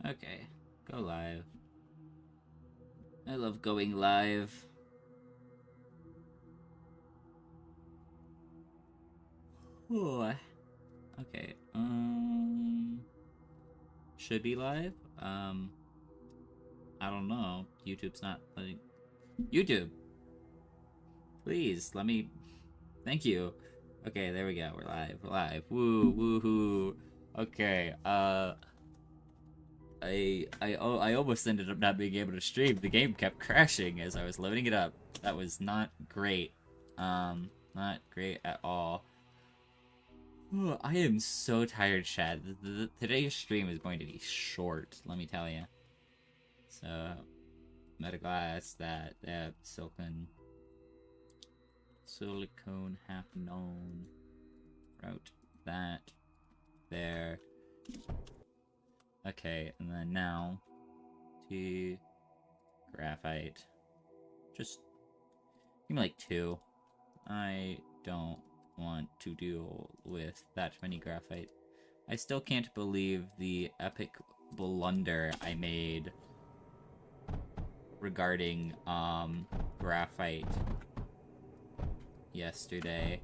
Okay, go live. I love going live. Ooh. Okay, should be live? I don't know. YouTube's not letting... YouTube! Please, let me... Thank you. Okay, there we go. We're live. We're live. Woo, woohoo. Okay, I almost ended up not being able to stream. The game kept crashing as I was loading it up. That was not great. Not great at all. Ooh, I am so tired, Chad. Today's stream is going to be short, let me tell you. So, Metaglass, that silicone half known route, that, there. Okay, and then now, T, graphite. Just, give me like 2. I don't want to deal with that many graphite. I still can't believe the epic blunder I made regarding graphite yesterday.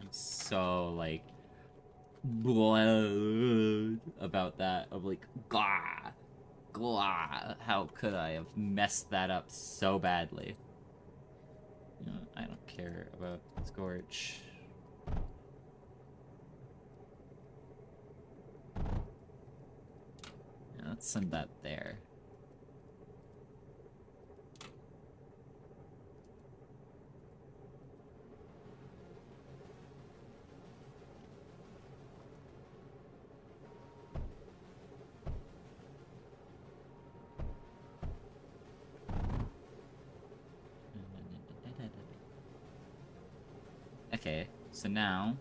I'm so like blood about that, of like gah, how could I have messed that up so badly? You know, I don't care about Scorch. Yeah, let's send that there. Okay, so now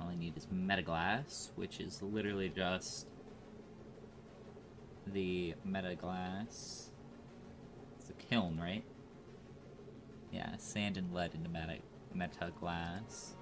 all I need is Metaglass, which is literally just the Metaglass. It's a kiln, right? Yeah, sand and lead into Metaglass.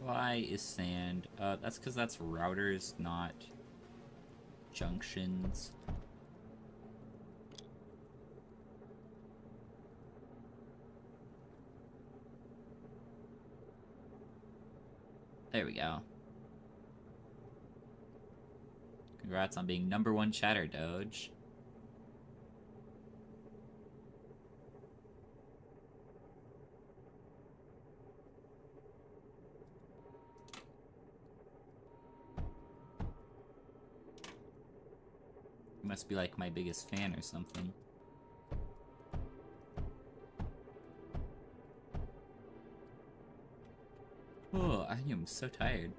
Why is sand? That's because that's routers, not junctions. There we go. Congrats on being #1 chatter, Doge. You must be like my biggest fan or something. Oh, I am so tired.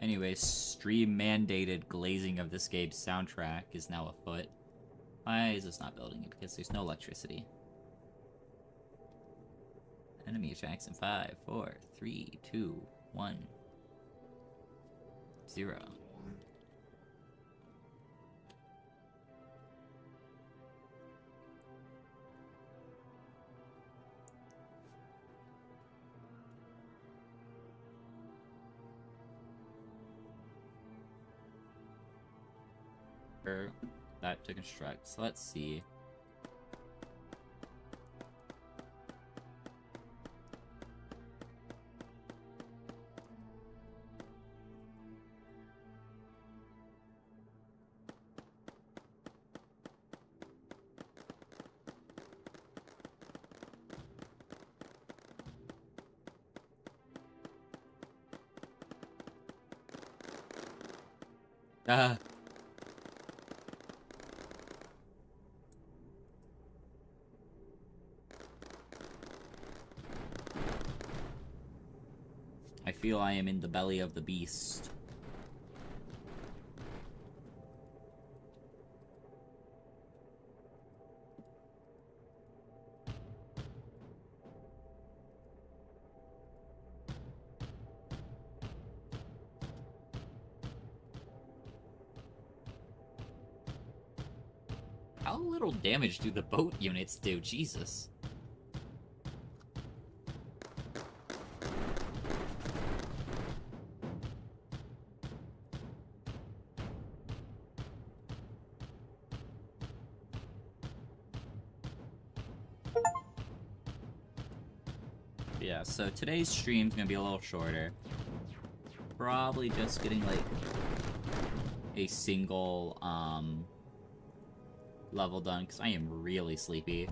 Anyway, stream-mandated glazing of this game's soundtrack is now afoot. Why is this not building it? Because there's no electricity. Enemy attacks in 5, 4, 3, 2, 1, 0. That to construct. So let's see. Uh. I feel I am in the belly of the beast. How little damage do the boat units do? Jesus. Yeah, so today's stream's gonna be a little shorter. Probably just getting, like, a single, level done, because I am really sleepy.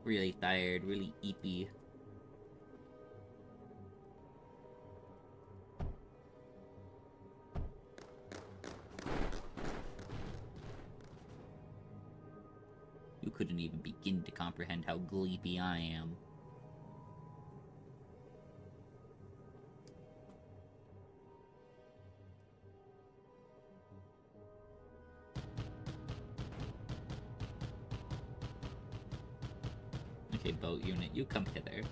Really tired, really eepy. You couldn't even begin to comprehend how gleepy I am. Okay, boat unit, you come hither.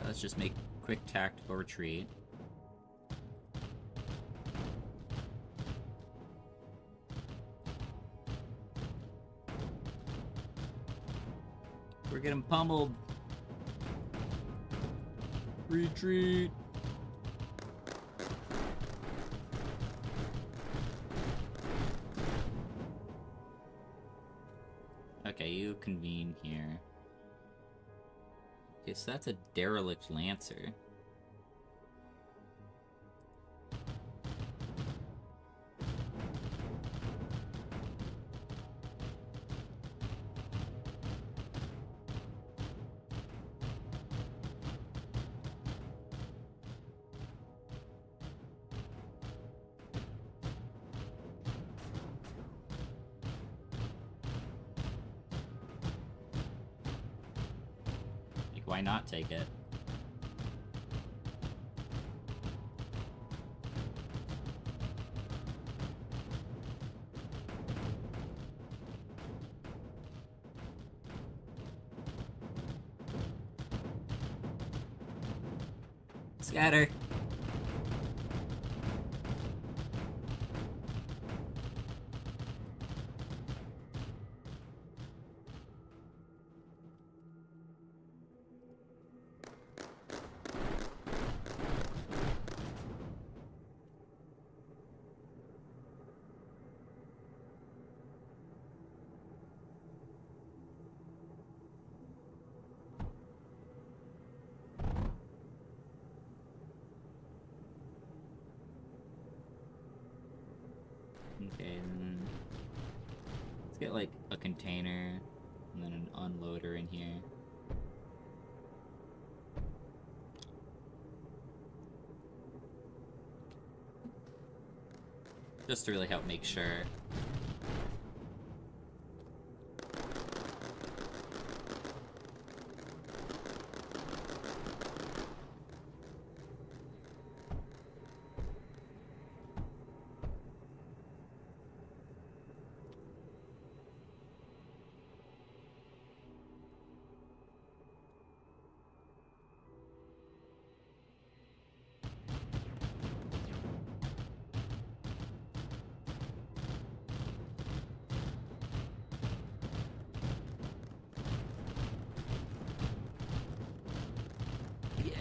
Let's just make quick tactical retreat. We're getting pummeled. Retreat. Okay, you convene here. Okay, so that's a derelict lancer. Why not take it? Scatter. Okay, then let's get like a container and then an unloader in here. Just to really help make sure.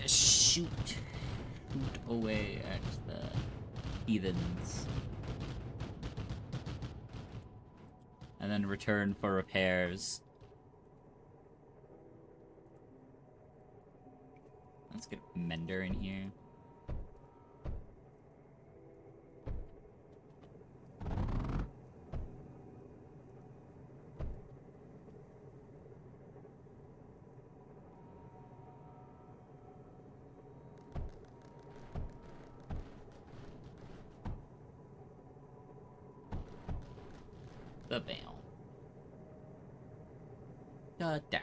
Shoot away at the heathens. and then return for repairs. Let's get a mender in here. The bell. The down.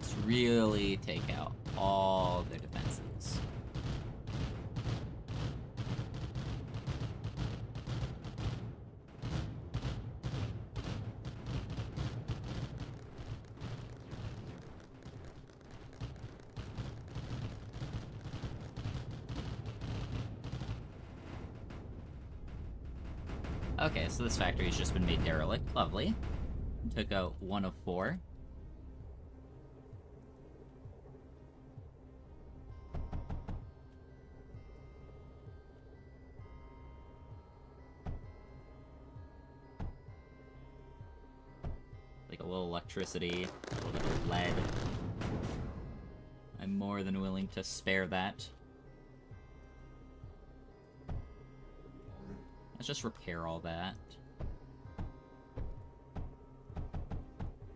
Just really take out all their defenses. Okay, so this factory's just been made derelict. Lovely. Took out 1 of 4. Like a little electricity, a little bit of lead. I'm more than willing to spare that. Let's just repair all that.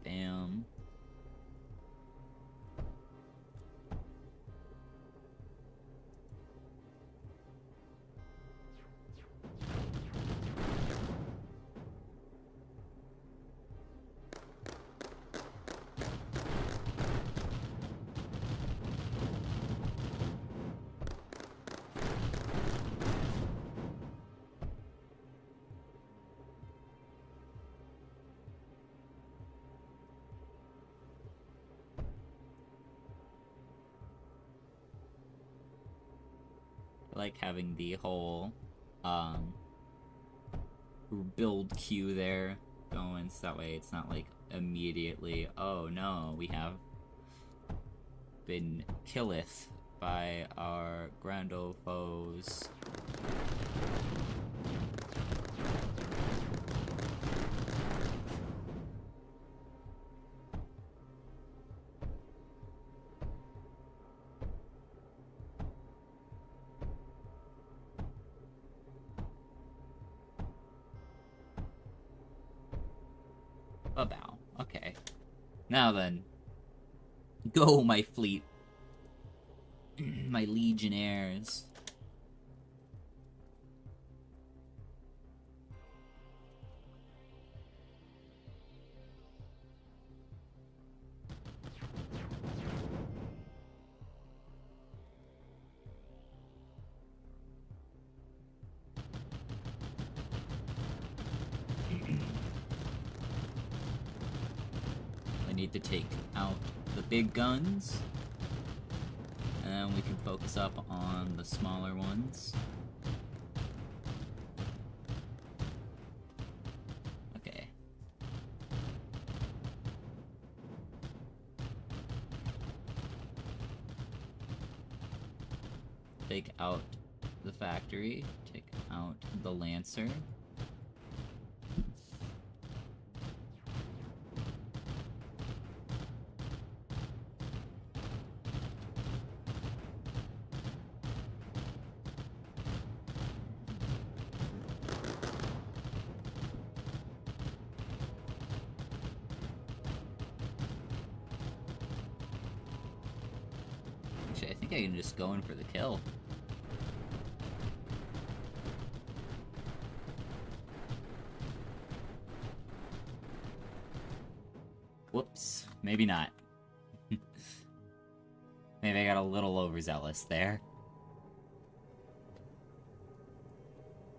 Bam. I like having the whole build queue there going, so that way it's not like immediately, oh no, we have been killeth by our grando foes. A bow. Okay. Now then. Go, my fleet. My legionnaires. Need to take out the big guns, and then we can focus up on the smaller ones. Okay. Take out the factory, take out the Lancer. I think I can just go in for the kill. Whoops. Maybe not. Maybe I got a little overzealous there.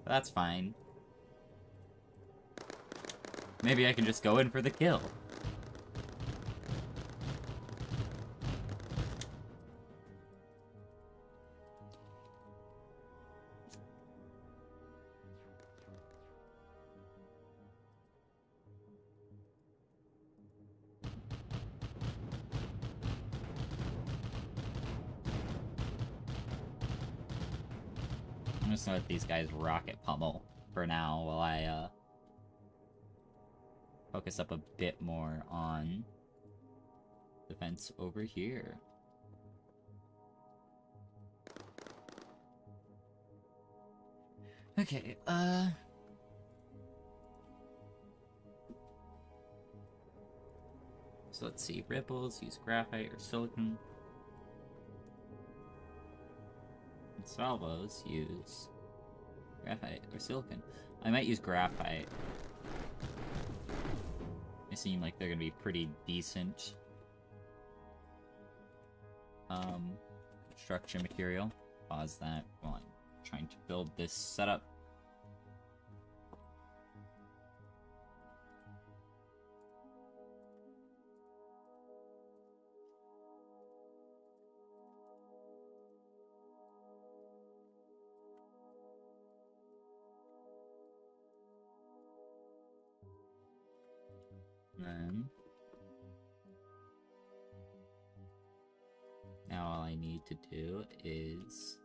But that's fine. Maybe I can just go in for the kill. I'm just gonna let these guys rocket pummel for now while I focus up a bit more on defense over here. Okay, so let's see, ripples, use graphite or silicon. And salvos use graphite or silicon. I might use graphite. They seem like they're gonna be pretty decent construction material. Pause that while I'm trying to build this setup. Then now all I need to do is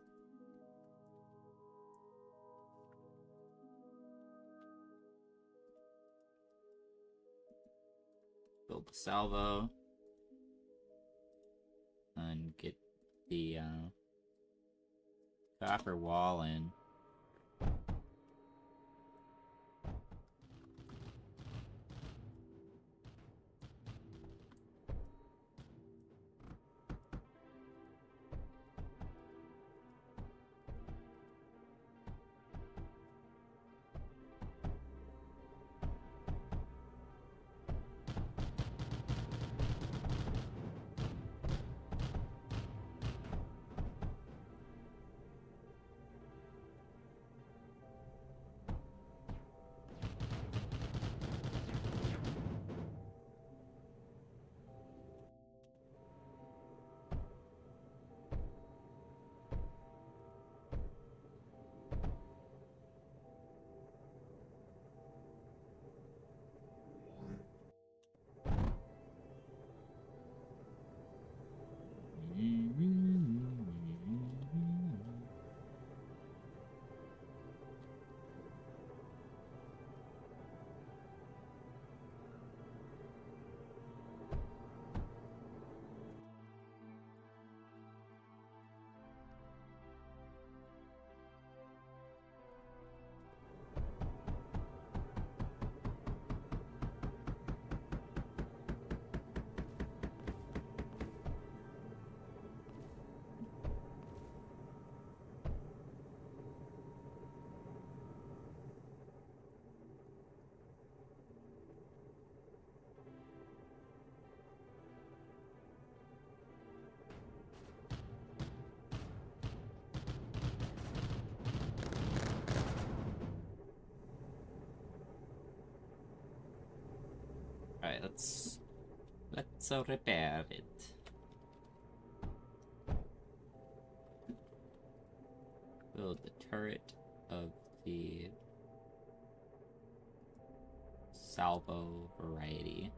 build the salvo and get the copper wall in. Alright, let's repair it. Build the turret of the salvo variety.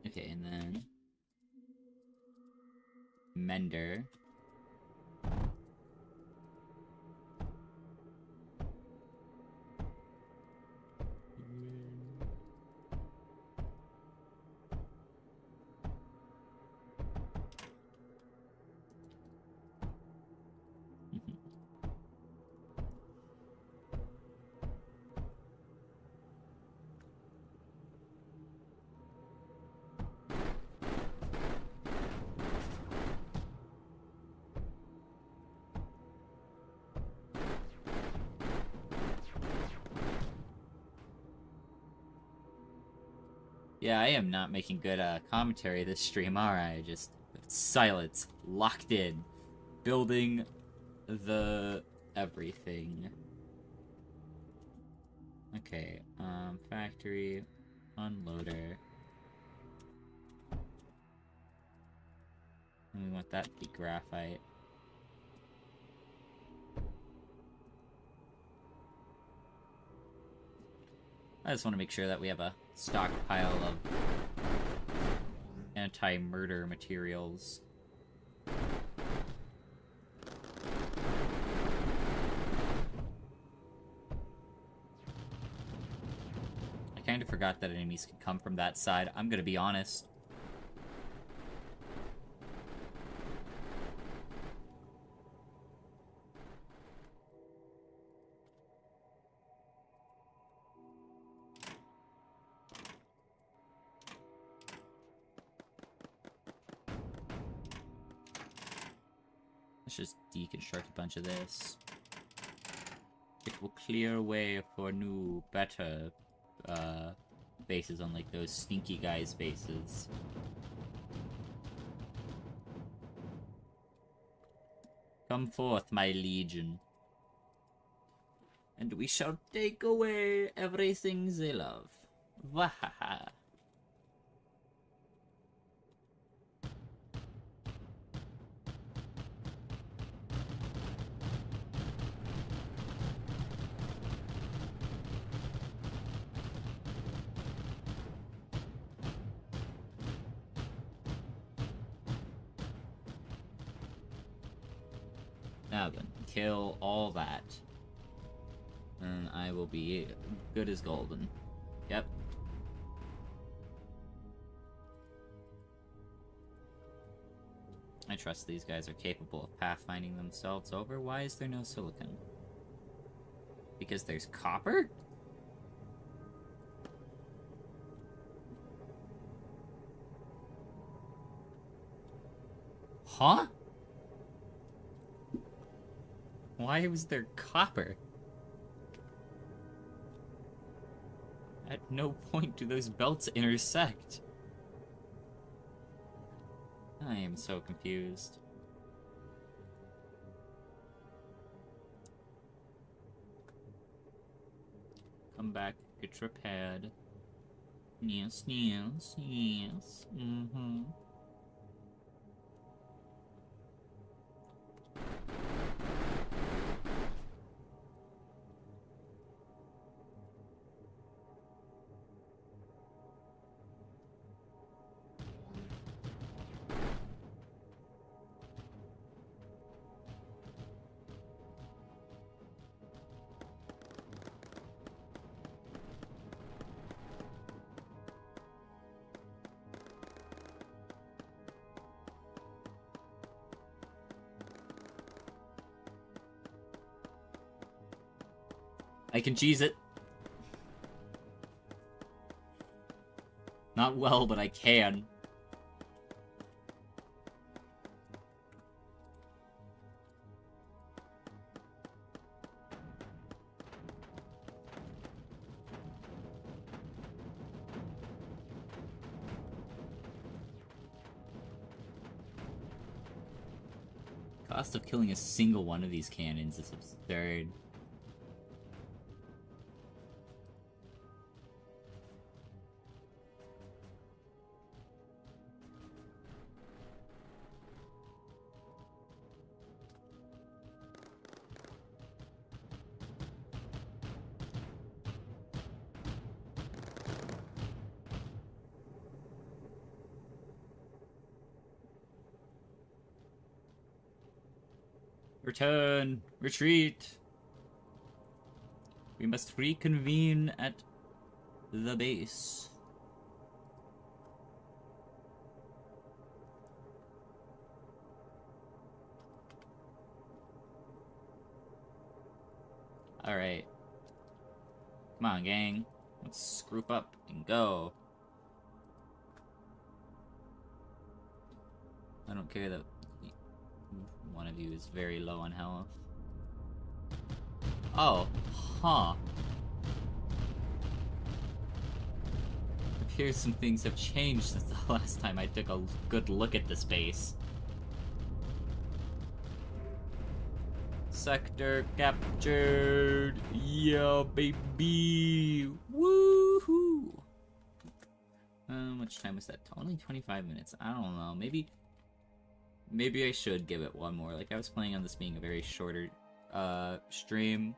Okay, and then Mender. Yeah, I am not making good commentary this stream, are I? Just silence, locked in, building the everything. Okay, factory, unloader. And we want that to be graphite. I just want to make sure that we have a stockpile of anti-murder materials. I kind of forgot that enemies could come from that side. I'm gonna be honest. Let's just deconstruct a bunch of this. It will clear way for new, better bases, unlike those stinky guys' bases. Come forth, my legion, and we shall take away everything they love. Wahaha. Now then, kill all that. And I will be good as golden. Yep. I trust these guys are capable of pathfinding themselves over. Why is there no silicon? Because there's copper? Huh? Why was there copper? At no point do those belts intersect. I am so confused. Come back, get repaired. Yes, yes, yes. Mm-hmm. I can cheese it. Not well, but I can. Cost of killing a single one of these cannons is absurd. Return! Retreat! We must reconvene at the base. Alright. Come on, gang. Let's group up and go. I don't care that one of you is very low on health. Oh, huh. Appears some things have changed since the last time I took a good look at this base. Sector captured! Yeah, baby! Woohoo! How much time was that? Only 25 minutes. I don't know. Maybe I should give it one more. Like, I was planning on this being a very shorter stream.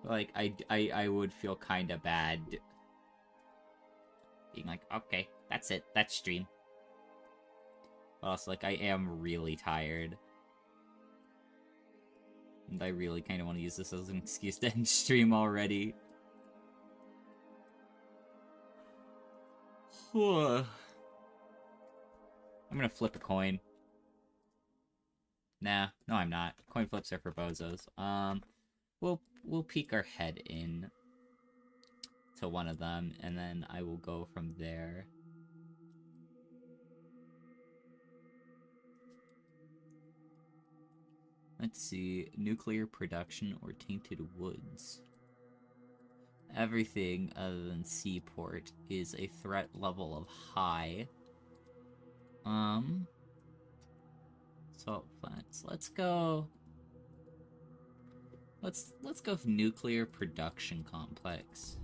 Like, I would feel kind of bad being like, okay, that's it, that's stream. But also, like, I am really tired. And I really kind of want to use this as an excuse to end stream already. I'm gonna flip a coin. Nah, no I'm not. Coin flips are for bozos. We'll peek our head in to one of them, and then I will go from there. Let's see, nuclear production or tainted woods. Everything other than seaport is a threat level of high. Salt plants. Let's go with nuclear production complex.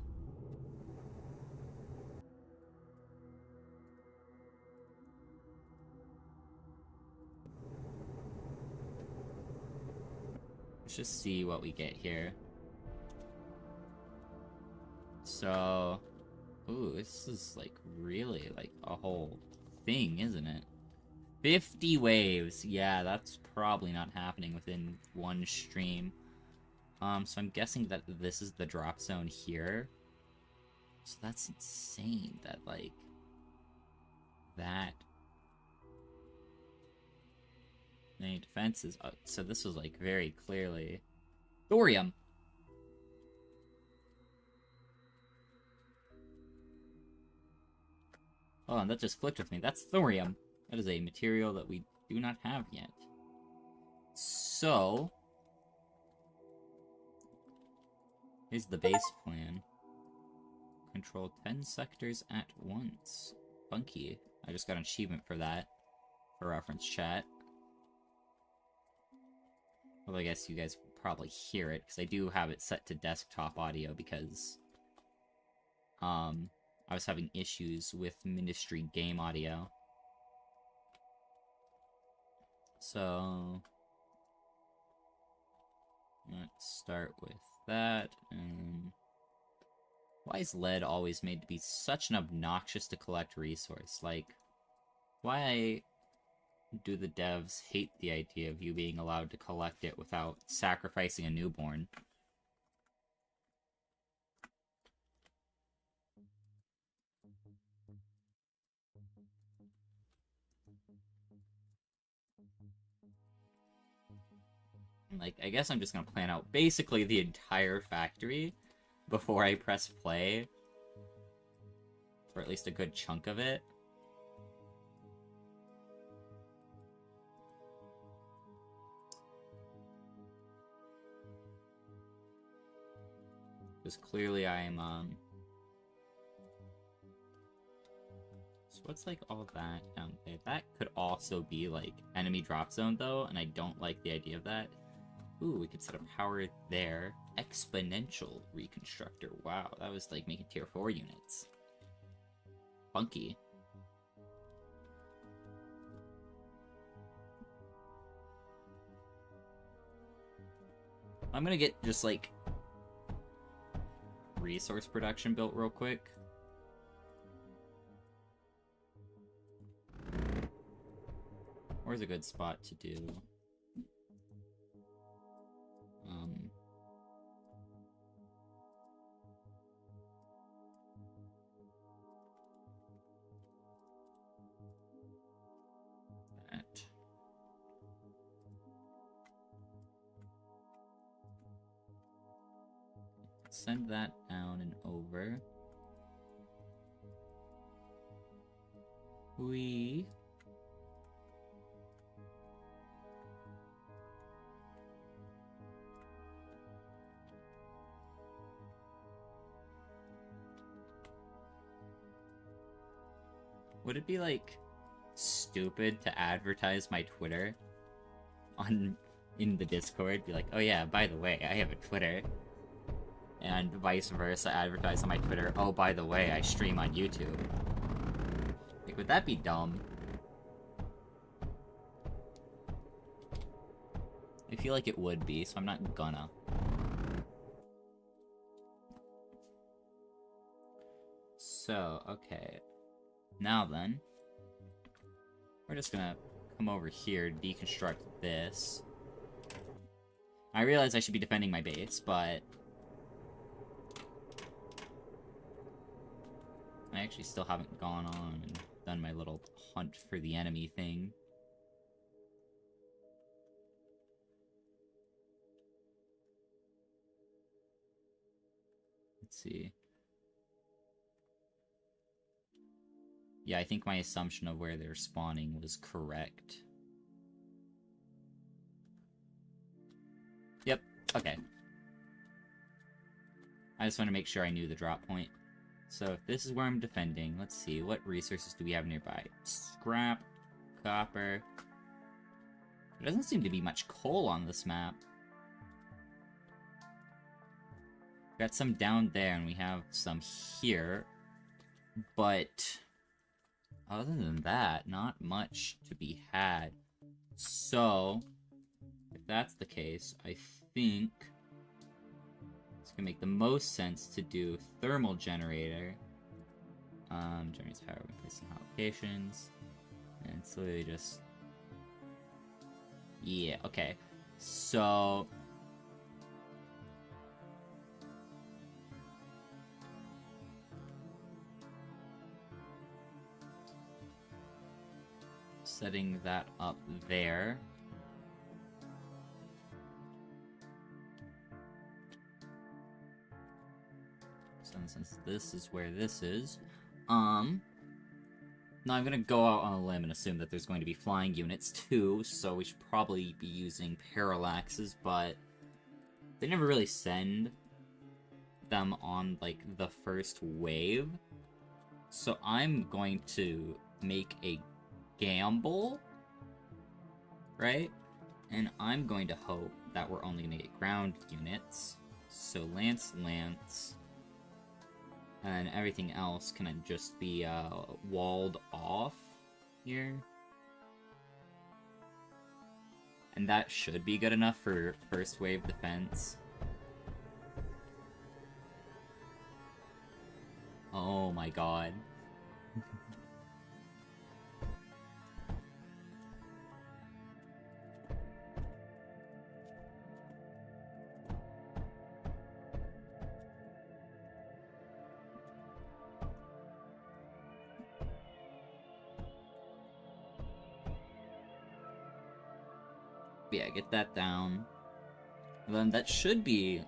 Let's just see what we get here. So, ooh, this is like really like a whole thing, isn't it? 50 waves. Yeah, that's probably not happening within one stream. So I'm guessing that this is the drop zone here. So that's insane that, like, that many defenses. So this was, like, very clearly thorium. Oh, and that just clicked with me. That's thorium. That is a material that we do not have yet. So, here's the base plan. Control 10 sectors at once. Funky. I just got an achievement for that. For reference chat. Well, I guess you guys will probably hear it, because I do have it set to desktop audio, because I was having issues with Mindustry game audio. So, let's start with that, and why is lead always made to be such an obnoxious to collect resource? Like, why do the devs hate the idea of you being allowed to collect it without sacrificing a newborn? Like, I guess I'm just gonna plan out basically the entire factory before I press play. Or at least a good chunk of it. Because clearly I'm, So what's, like, all that down there? That could also be, like, enemy drop zone, though, and I don't like the idea of that. Ooh, we could set up power there. Exponential reconstructor. Wow, that was, like, making tier 4 units. Funky. I'm gonna get just, like, resource production built real quick. Where's a good spot to do? That. Send that down and over. We... Would it be, like, stupid to advertise my Twitter in the Discord? Be like, oh yeah, by the way, I have a Twitter. And vice versa, advertise on my Twitter, oh, by the way, I stream on YouTube. Like, would that be dumb? I feel like it would be, so I'm not gonna. So, okay. Now then, we're just gonna come over here, deconstruct this. I realize I should be defending my base, but I actually still haven't gone on and done my little hunt for the enemy thing. Let's see. Yeah, I think my assumption of where they're spawning was correct. Yep, okay. I just want to make sure I knew the drop point. So if this is where I'm defending, let's see, what resources do we have nearby? Scrap, copper. There doesn't seem to be much coal on this map. Got some down there, and we have some here. But other than that, not much to be had. So, if that's the case, I think it's gonna make the most sense to do thermal generator. Generates power when placed in locations. And it's literally just... Yeah, okay. So... setting that up there. So since this is where this is, now I'm gonna go out on a limb and assume that there's going to be flying units too, so we should probably be using parallaxes, but they never really send them on, like, the first wave. So I'm going to make a gamble, right? And I'm going to hope that we're only going to get ground units. So Lance, and everything else can just be walled off here. And that should be good enough for first wave defense. Oh my god. Yeah, get that down. Then that should be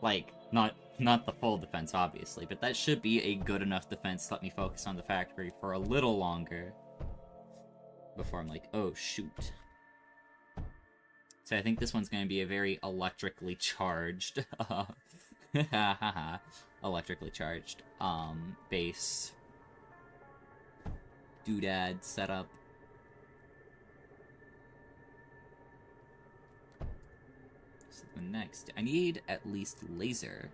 like not the full defense, obviously, but that should be a good enough defense to let me focus on the factory for a little longer before I'm like, oh shoot. So I think this one's going to be a very electrically charged electrically charged base doodad setup. Next, I need at least laser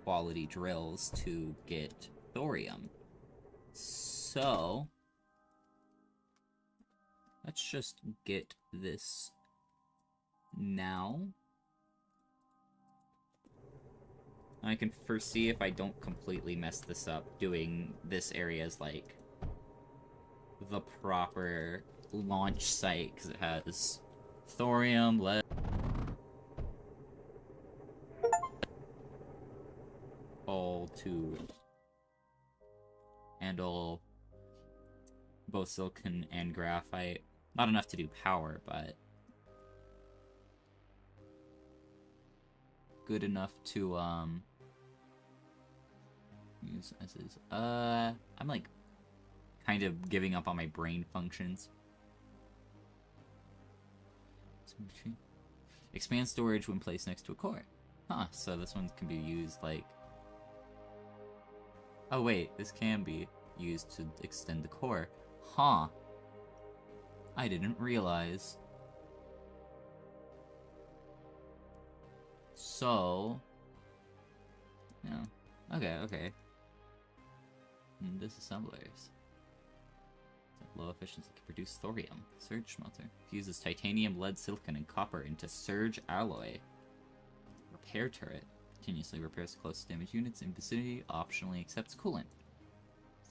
quality drills to get thorium. So, let's just get this now. I can foresee if I don't completely mess this up, doing this area as like the proper launch site, because it has thorium, lead, to handle both silicon and graphite. Not enough to do power, but good enough to use as is. I'm like kind of giving up on my brain functions. Expand storage when placed next to a core. Huh, so this one can be used like... Oh wait, this can be used to extend the core. Huh. I didn't realize. So... Yeah. Okay. Disassemblers. Low efficiency can produce thorium. Surge smelter. Fuses titanium, lead, silicon, and copper into surge alloy. Repair turret. Continuously repairs close damage units in vicinity. Optionally accepts coolant.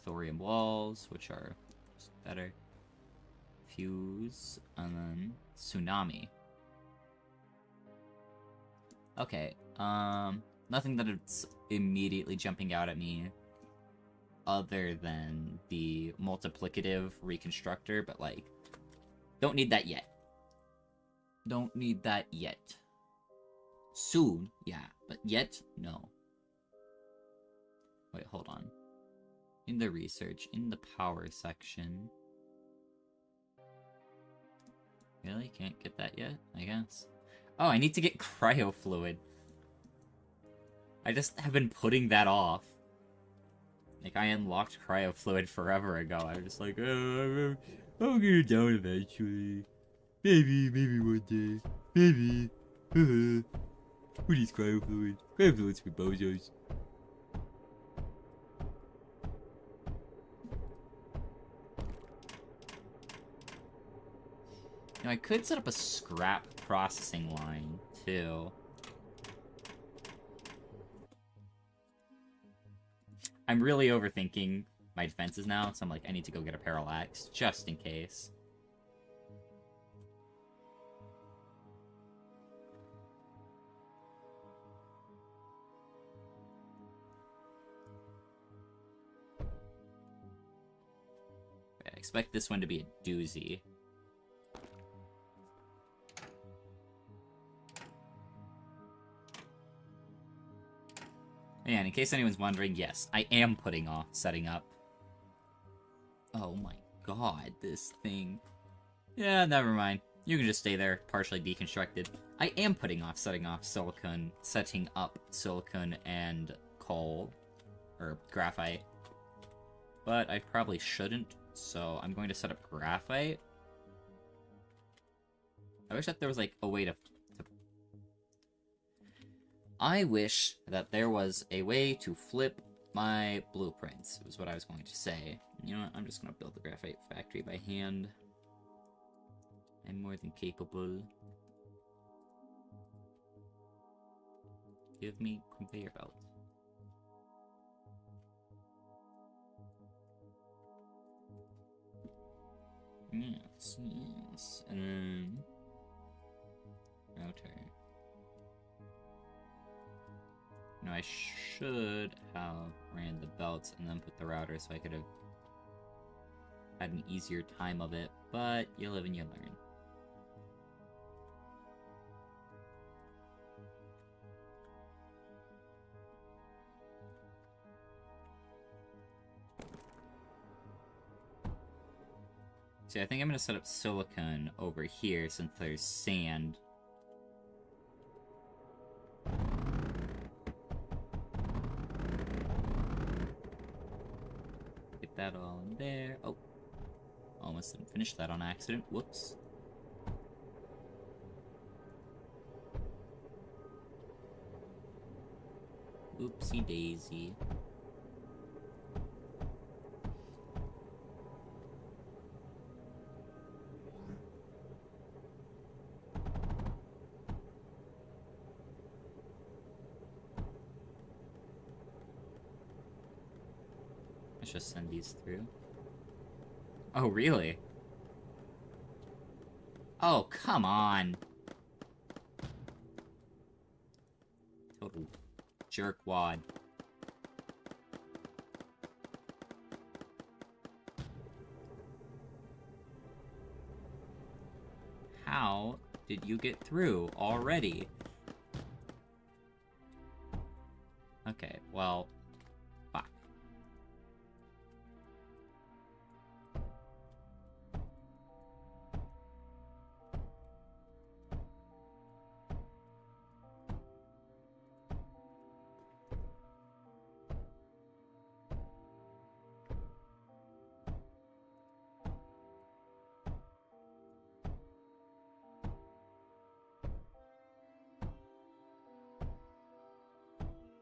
thorium walls, which are just better. Fuse, and then tsunami. Okay, nothing that it's immediately jumping out at me other than the multiplicative reconstructor, but like, don't need that yet. Don't need that yet. Soon, yeah, but yet, no. Wait, hold on. In the research, in the power section. Really? Can't get that yet, I guess. Oh, I need to get cryo fluid. I just have been putting that off. Like, I unlocked cryo fluid forever ago. I was just like, oh, I'll get it down eventually. Maybe one day. Maybe. Who needs cryo fluid? Cryo fluid's for bozos. Now, I could set up a scrap processing line, too. I'm really overthinking my defenses now, so I'm like, I need to go get a parallax, just in case. I expect this one to be a doozy. And in case anyone's wondering, yes, I am putting off setting up. Oh my god, this thing. Yeah, never mind. You can just stay there, partially deconstructed. I am putting off setting up silicon and coal, or graphite. But I probably shouldn't, so I'm going to set up graphite. I wish that there was like a way to I wish that there was a way to flip my blueprints, was what I was going to say. You know what? I'm just going to build the graphite factory by hand. I'm more than capable. Give me conveyor belt. Yes, yes. And then router. Now I should have ran the belts and then put the router so I could have had an easier time of it, but you live and you learn. See, I think I'm going to set up silicon over here since there's sand. Get that all in there. Oh, almost didn't finish that on accident. Whoops. Oopsie daisy. Let's just send these through. Oh, really? Oh, come on. Total jerkwad. How did you get through already? Okay, well, fuck.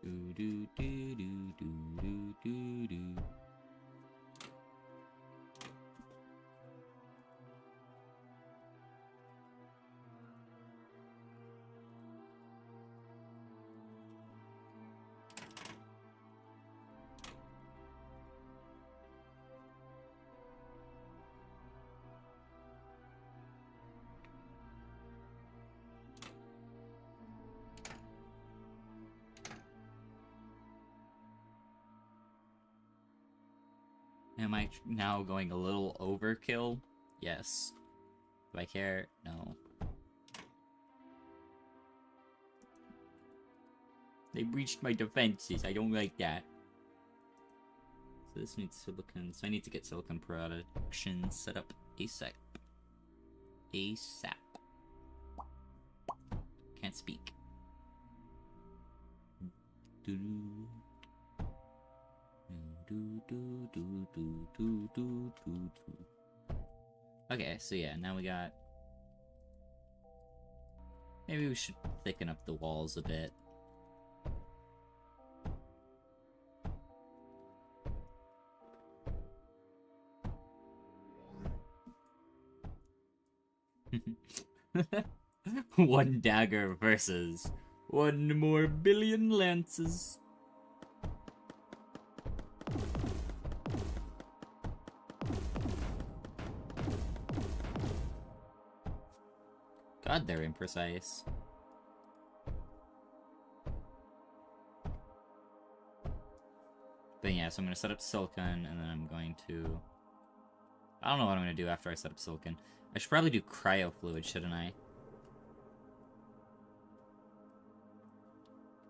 Do do do do do do do do. Am I now going a little overkill? Yes. Do I care? No. They breached my defenses. I don't like that. So this needs silicon. So I need to get silicon production set up ASAP. ASAP. Can't speak. Do do do do do do do do do. Okay, so yeah, now we got. Maybe we should thicken up the walls a bit. One dagger versus 1 more billion lances. God, they're imprecise. But yeah, so I'm gonna set up silicon, and then I'm going to... I don't know what I'm gonna do after I set up silicon. I should probably do cryo fluid, shouldn't I?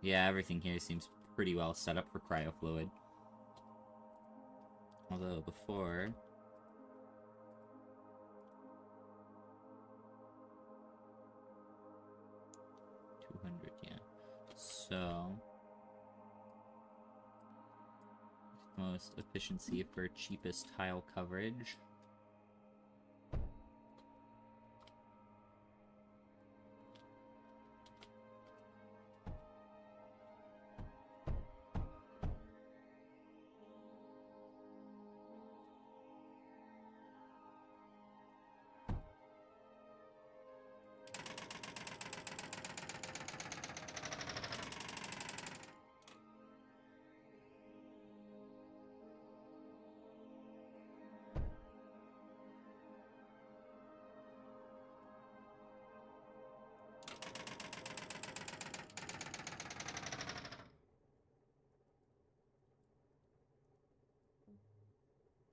Yeah, everything here seems pretty well set up for cryo fluid. Although, before... 200, yeah. So... most efficiency for cheapest tile coverage.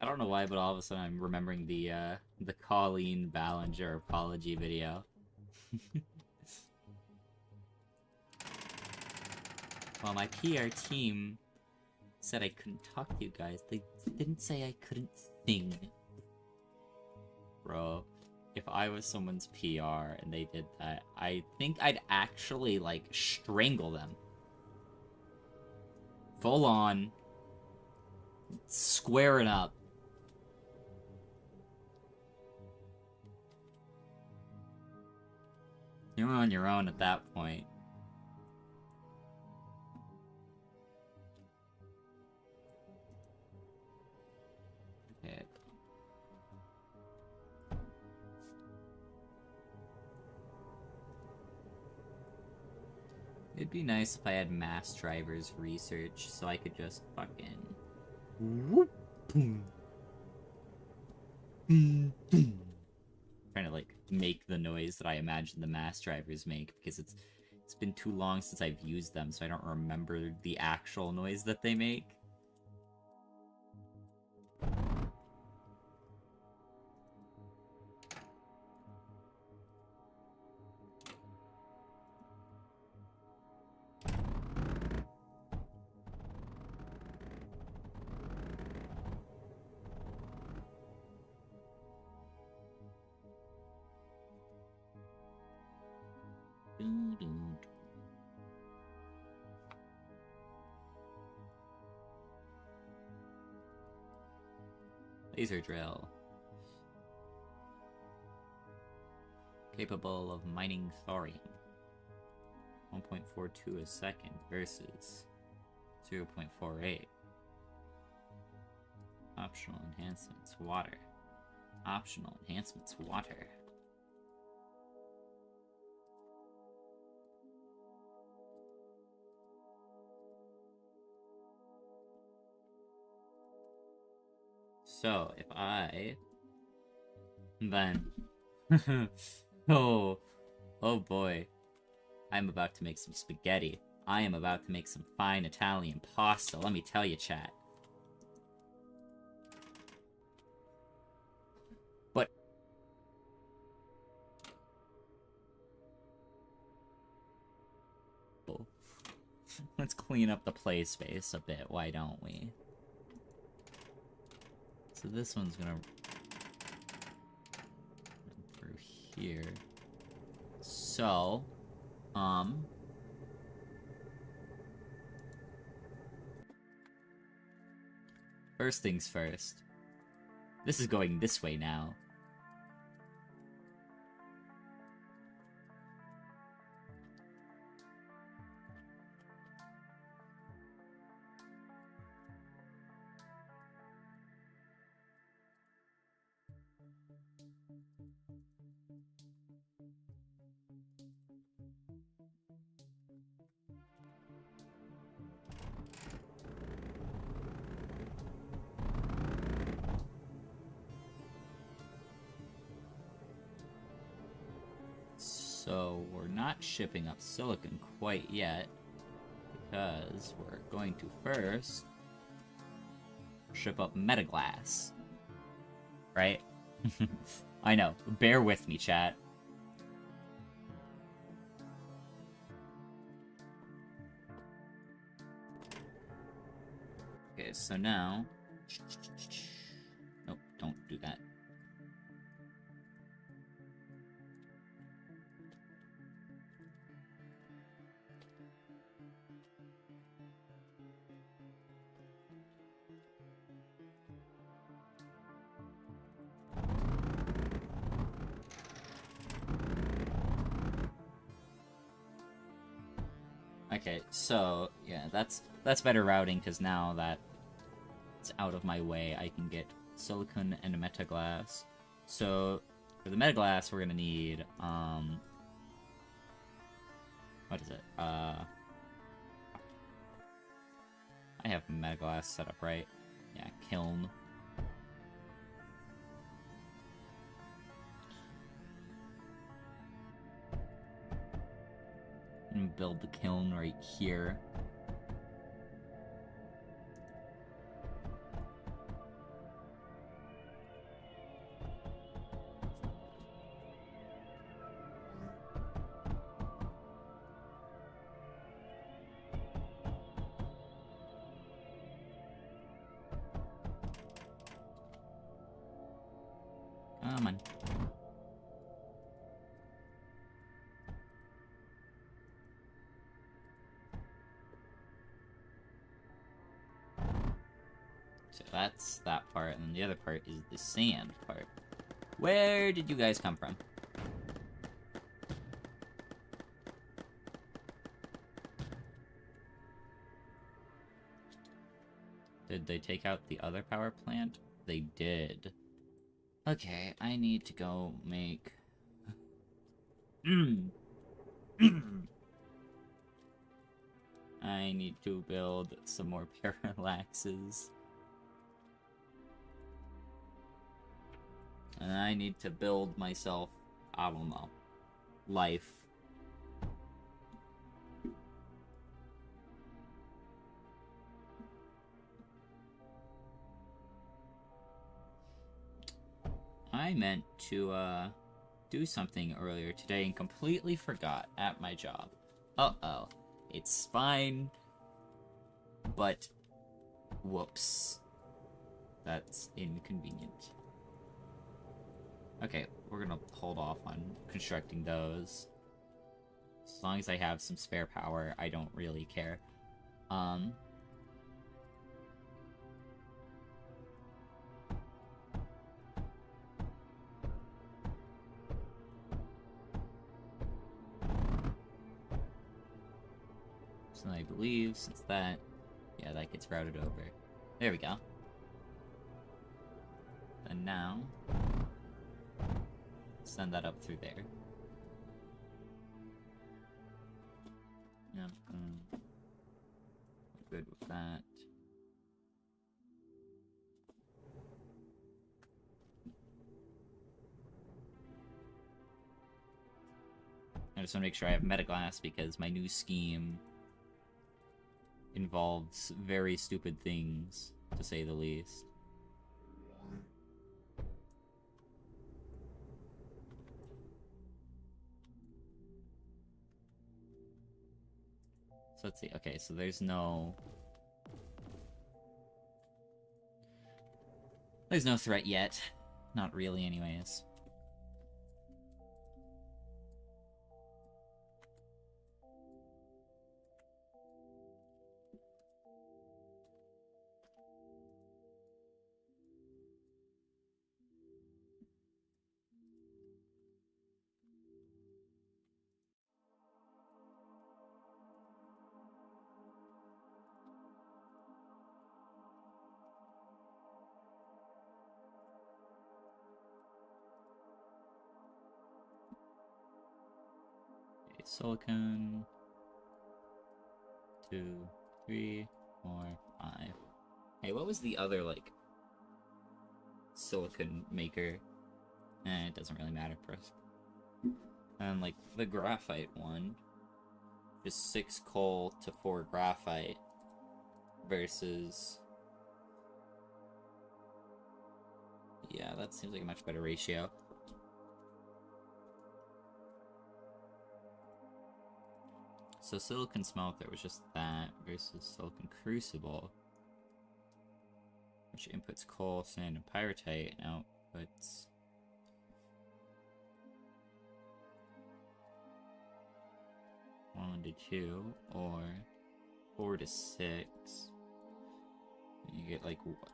I don't know why, but all of a sudden I'm remembering the Colleen Ballinger apology video. Well, my PR team said I couldn't talk to you guys. They didn't say I couldn't sing. Bro, if I was someone's PR and they did that, I think I'd actually, like, strangle them. Full on. Squaring up. You're on your own at that point. Okay. It'd be nice if I had mass drivers research so I could just fucking... trying to, like, make the noise that I imagine the mass drivers make, because it's been too long since I've used them, so I don't remember the actual noise that they make. Laser drill. Capable of mining thorium. 1.42 a second versus 0.48. Optional enhancements, water. Optional enhancements, water. So, if I... then... oh boy. I'm about to make some spaghetti. I am about to make some fine Italian pasta, let me tell you, chat. Let's clean up the play space a bit, why don't we? So this one's gonna run through here. So, first things first. This is going this way now. So we're not shipping up silicon quite yet, because we're going to first ship up metaglass. Right? I know. Bear with me, chat. Okay, so now... Nope, don't do that. Okay, so, yeah, that's better routing, because now that it's out of my way, I can get silicon and metaglass. So, for the metaglass, we're gonna need, what is it? I have metaglass set up, right? Yeah, kiln. And build the kiln right here. Come on. So that's that part, and the other part is the sand part. Where did you guys come from? Did they take out the other power plant? They did. Okay, I need to go make... I need to build some more parallaxes. And I need to build myself, I don't know, life. I meant to, do something earlier today and completely forgot at my job. Uh-oh. It's fine. But, whoops. That's inconvenient. Okay, we're gonna hold off on constructing those. As long as I have some spare power, I don't really care. So I believe, since that... Yeah, that gets routed over. There we go. And now... send that up through there. Yep, good with that. I just want to make sure I have metaglass because my new scheme involves very stupid things, to say the least. So let's see. Okay, so there's no threat yet. Not really, anyways. Okay, silicon. 2, 3, 4, 5. Hey, what was the other, like, silicon maker? It doesn't really matter for us. And, like, the graphite one, just 6 coal to 4 graphite versus... Yeah, that seems like a much better ratio. So silicon smelter was just that versus silicon crucible, which inputs coal, sand, and pyrite, and outputs 1 to 2 or 4 to 6. You get like what?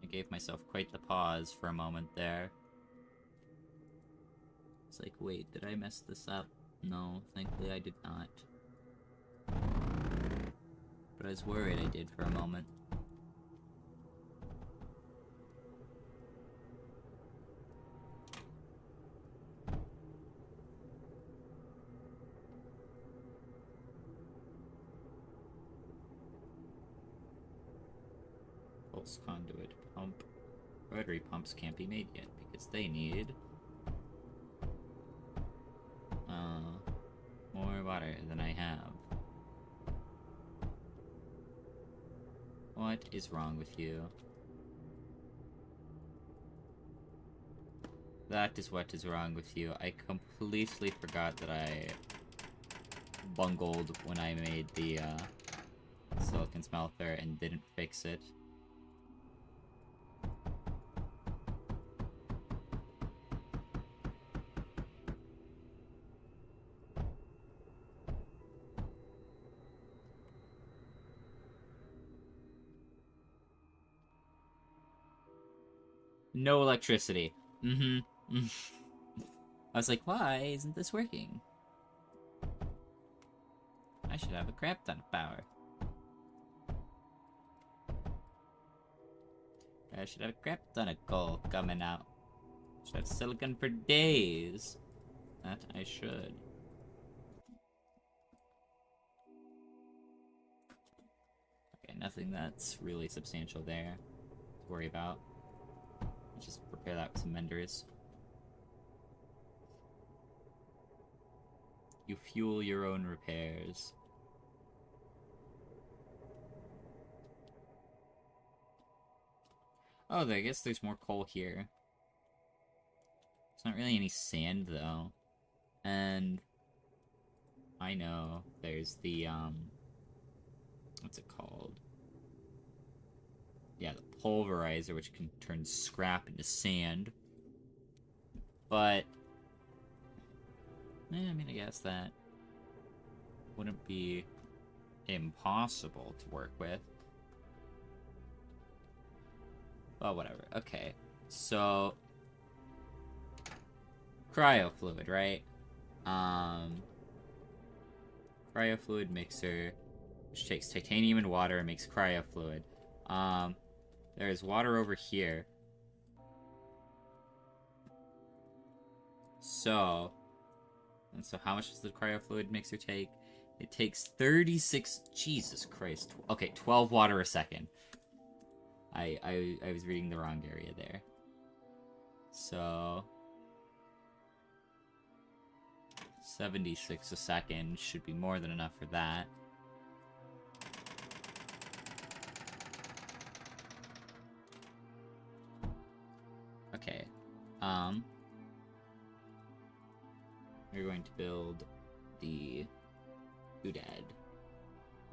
I gave myself quite the pause for a moment there. It's like, wait, did I mess this up? No, thankfully I did not. But I was worried I did for a moment. Pulse conduit pump. Rotary pumps can't be made yet because they need more water than I have. What is wrong with you? That is what is wrong with you. I completely forgot that I bungled when I made the silicon smelter and didn't fix it. No electricity. Mm-hmm. I was like, why isn't this working? I should have a crap ton of power. I should have a crap ton of coal coming out. Should have silicon for days. That I should. Okay, nothing that's really substantial there to worry about. Let's just repair that with some menders. You fuel your own repairs. Oh, I guess there's more coal here. There's not really any sand, though. And I know there's the, what's it called? Yeah, the pulverizer, which can turn scrap into sand. But, I mean, I guess that wouldn't be impossible to work with. Well, whatever. Okay, so cryofluid, right? Cryofluid mixer, which takes titanium and water and makes cryofluid. There's water over here. So, And so how much does the cryofluid mixer take? It takes 36... Jesus Christ. Okay, 12 water a second. I was reading the wrong area there. So... 76 a second should be more than enough for that. Okay. We're going to build the doodad.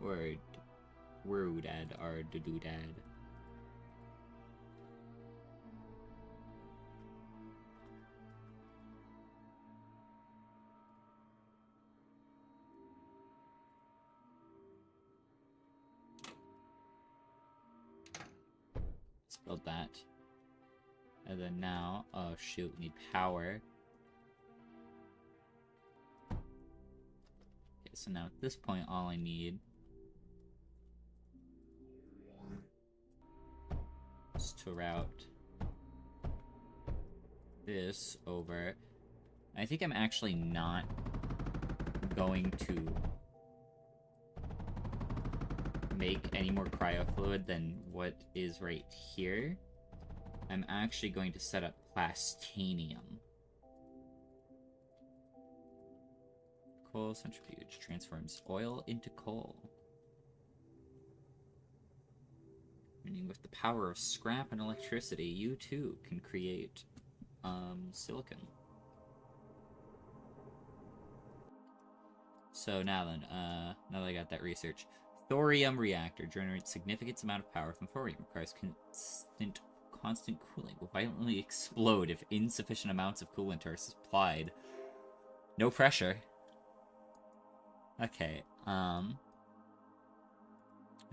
Or woodad or doodad. Let's build that. And then now, oh shoot, we need power. Okay, so now at this point, all I need is to route this over. I think I'm actually not going to make any more cryofluid than what is right here. I'm actually going to set up plastanium. Coal centrifuge transforms oil into coal. Meaning with the power of scrap and electricity, you too can create silicon. So now then, now that I got that research, thorium reactor generates significant amount of power from thorium. Requires constant cooling. Will violently explode if insufficient amounts of coolant are supplied. No pressure. Okay, let's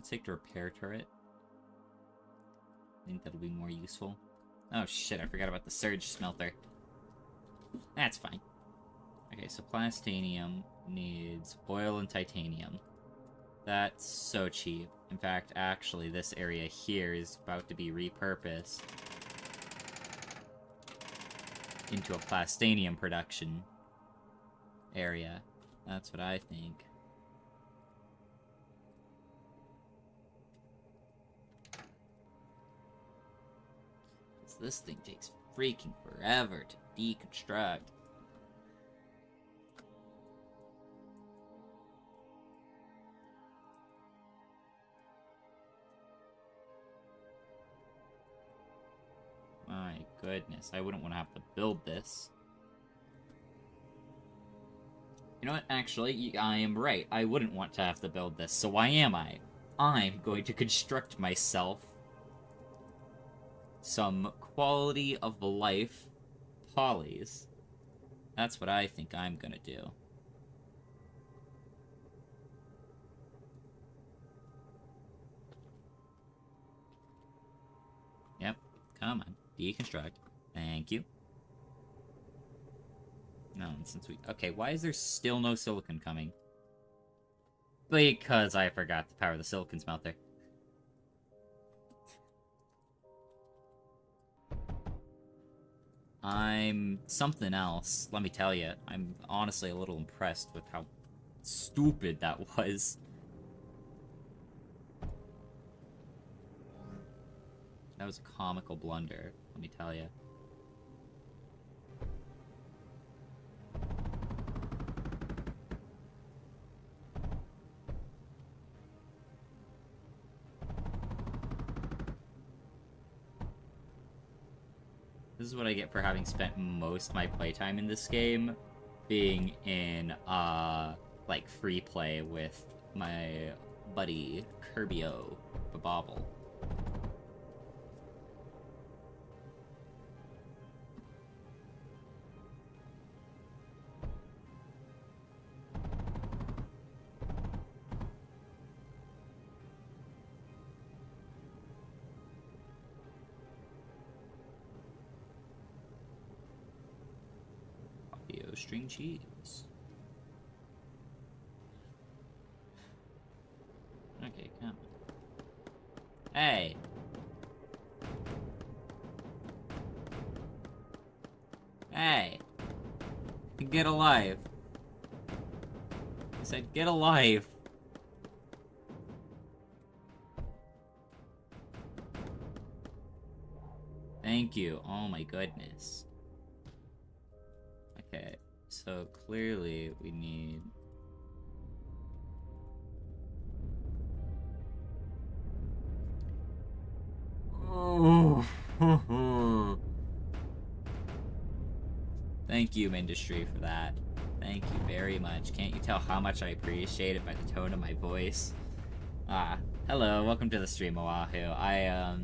take the repair turret. I think that'll be more useful. Oh shit, I forgot about the surge smelter. That's fine. Okay, so plastanium needs oil and titanium. That's so cheap. In fact, actually, this area here is about to be repurposed into a plastanium production area. That's what I think. This thing takes freaking forever to deconstruct. My goodness, I wouldn't want to have to build this. You know what, actually, I am right. I wouldn't want to have to build this, so why am I? I'm going to construct myself some quality of life polys. That's what I think I'm gonna do. Yep, come on. Deconstruct. Thank you. No, since we... Okay, why is there still no silicon coming? Because I forgot to power the silicon smelter. I'm something else, let me tell you. I'm honestly a little impressed with how stupid that was. That was a comical blunder, let me tell you. This is what I get for having spent most of my playtime in this game being in, like, free play with my buddy Kirbyo Babobble. String cheese. Okay, come. Hey! Hey! Get alive. said, get a life. Thank you. Oh my goodness. Okay, so clearly we need... Oh. Thank you, Mindustry, for that. Thank you very much. Can't you tell how much I appreciate it by the tone of my voice? Hello, welcome to the stream, Oahu. I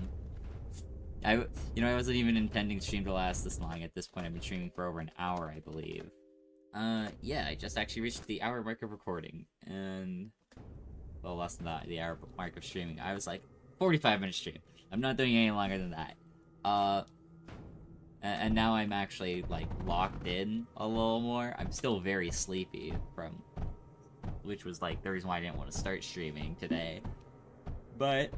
wasn't even intending the stream to last this long. At this point, I've been streaming for over an hour, I believe. Yeah, I just actually reached the hour mark of recording, and... well, less than that, the hour mark of streaming. I was like, 45-minute stream. I'm not doing any longer than that. And now I'm actually, like, locked in a little more. I'm still very sleepy from... which was, like, the reason why I didn't want to start streaming today. But...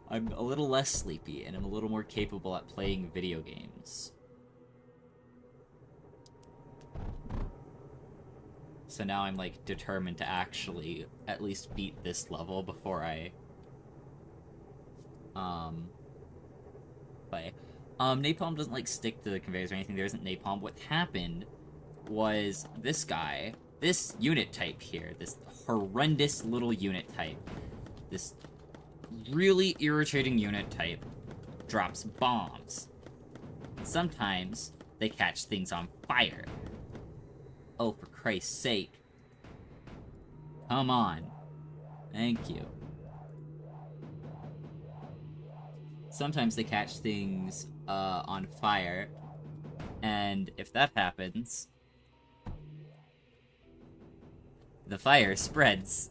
I'm a little less sleepy, and I'm a little more capable at playing video games. So now I'm, like, determined to actually at least beat this level before I... play. Napalm doesn't, like, stick to the conveyors or anything. There isn't napalm. What happened was this guy, this unit type here, this horrendous little unit type, this really irritating unit type, drops bombs. And sometimes they catch things on fire. Oh, for Christ's sake. Come on. Thank you. Sometimes they catch things on fire, and if that happens, the fire spreads.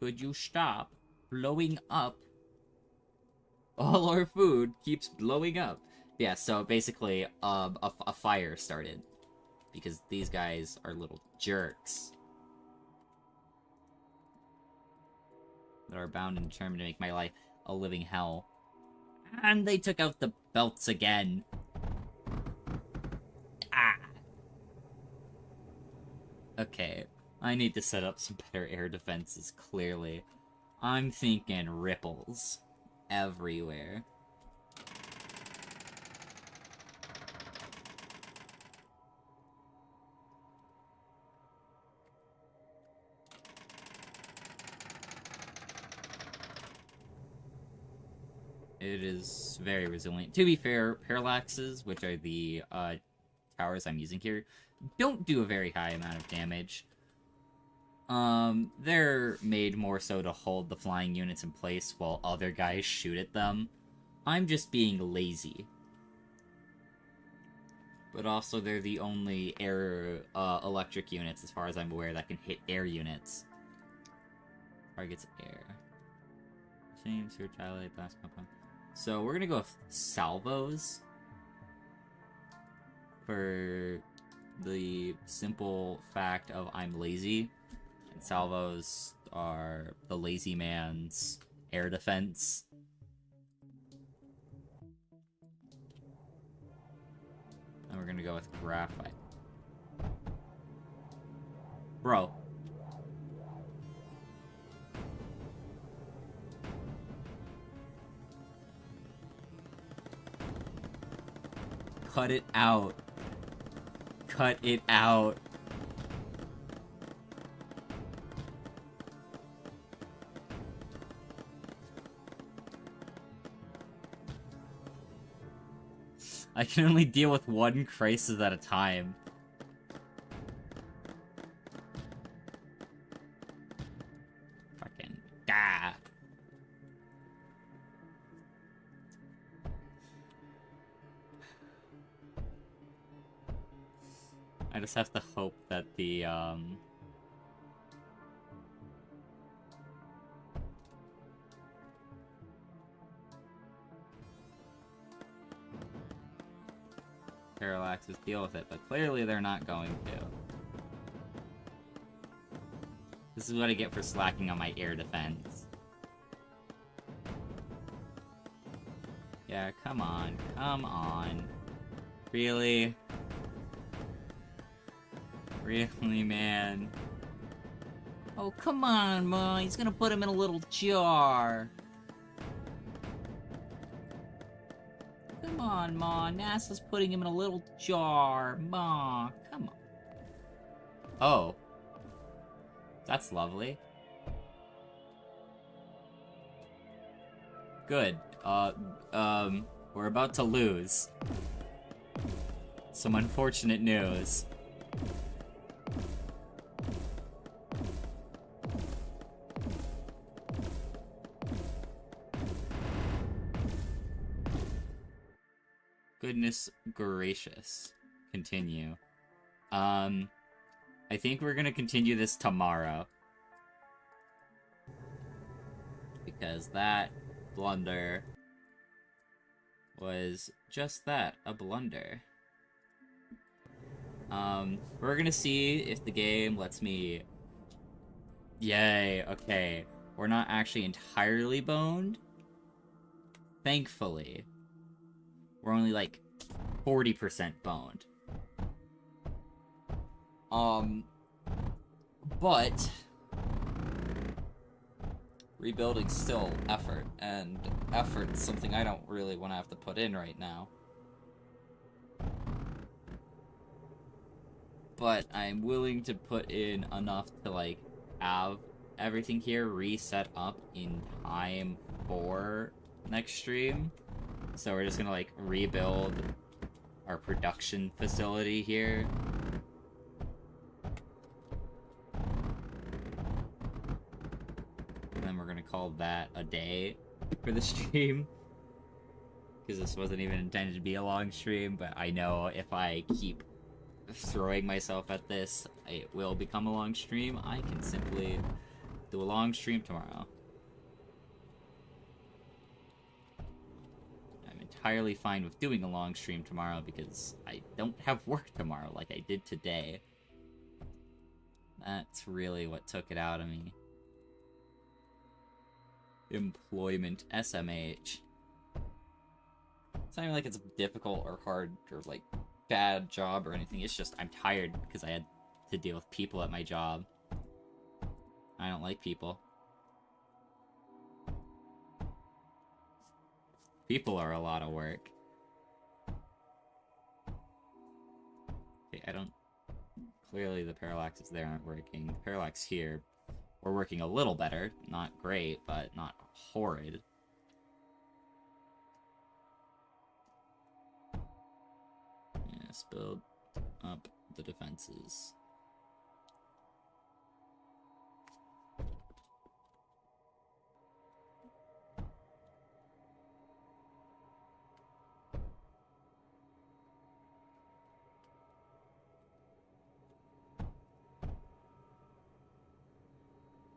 Could you stop blowing up? All our food keeps blowing up. Yeah, so basically, a fire started. Because these guys are little jerks. That are bound and determined to make my life a living hell. And they took out the belts again. Ah! Okay, I need to set up some better air defenses, clearly. I'm thinking ripples everywhere. It is very resilient. To be fair, parallaxes, which are the towers I'm using here, don't do a very high amount of damage. They're made more so to hold the flying units in place while other guys shoot at them. I'm just being lazy. But also, they're the only air electric units, as far as I'm aware, that can hit air units. Targets air. Same, sewer, tiley, blast compound. So we're gonna go with salvos for the simple fact of I'm lazy. And salvos are the lazy man's air defense. And we're gonna go with graphite. Bro. Cut it out. Cut it out. I can only deal with one crisis at a time. Fucking gah. I just have to hope that the, parallaxes deal with it, but clearly they're not going to. This is what I get for slacking on my air defense. Yeah, come on. Come on. Really? Really, man? Oh, come on, Ma. He's gonna put him in a little jar. Come on, Ma. NASA's putting him in a little jar. Ma, come on. Oh. That's lovely. Good. We're about to lose. Some unfortunate news. Goodness gracious. Continue. I think we're gonna continue this tomorrow. Because that blunder was just that, a blunder. We're gonna see if the game lets me... Yay, okay. We're not actually entirely boned. Thankfully. We're only like 40% boned. But rebuilding's still effort, and effort's something I don't really want to have to put in right now. But I'm willing to put in enough to, like, have everything here reset up in time for next stream. So we're just gonna, like, rebuild our production facility here. And then we're gonna call that a day for the stream. Because this wasn't even intended to be a long stream, but I know if I keep throwing myself at this, it will become a long stream. I can simply do a long stream tomorrow. I'm entirely fine with doing a long stream tomorrow because I don't have work tomorrow like I did today. That's really what took it out of me. Employment, SMH. It's not even like it's difficult or hard or like bad job or anything. It's just I'm tired because I had to deal with people at my job. I don't like people. People are a lot of work. Okay, I don't... Clearly the parallaxes there aren't working. The parallax here, we're working a little better. Not great, but not horrid. Yes, build up the defenses.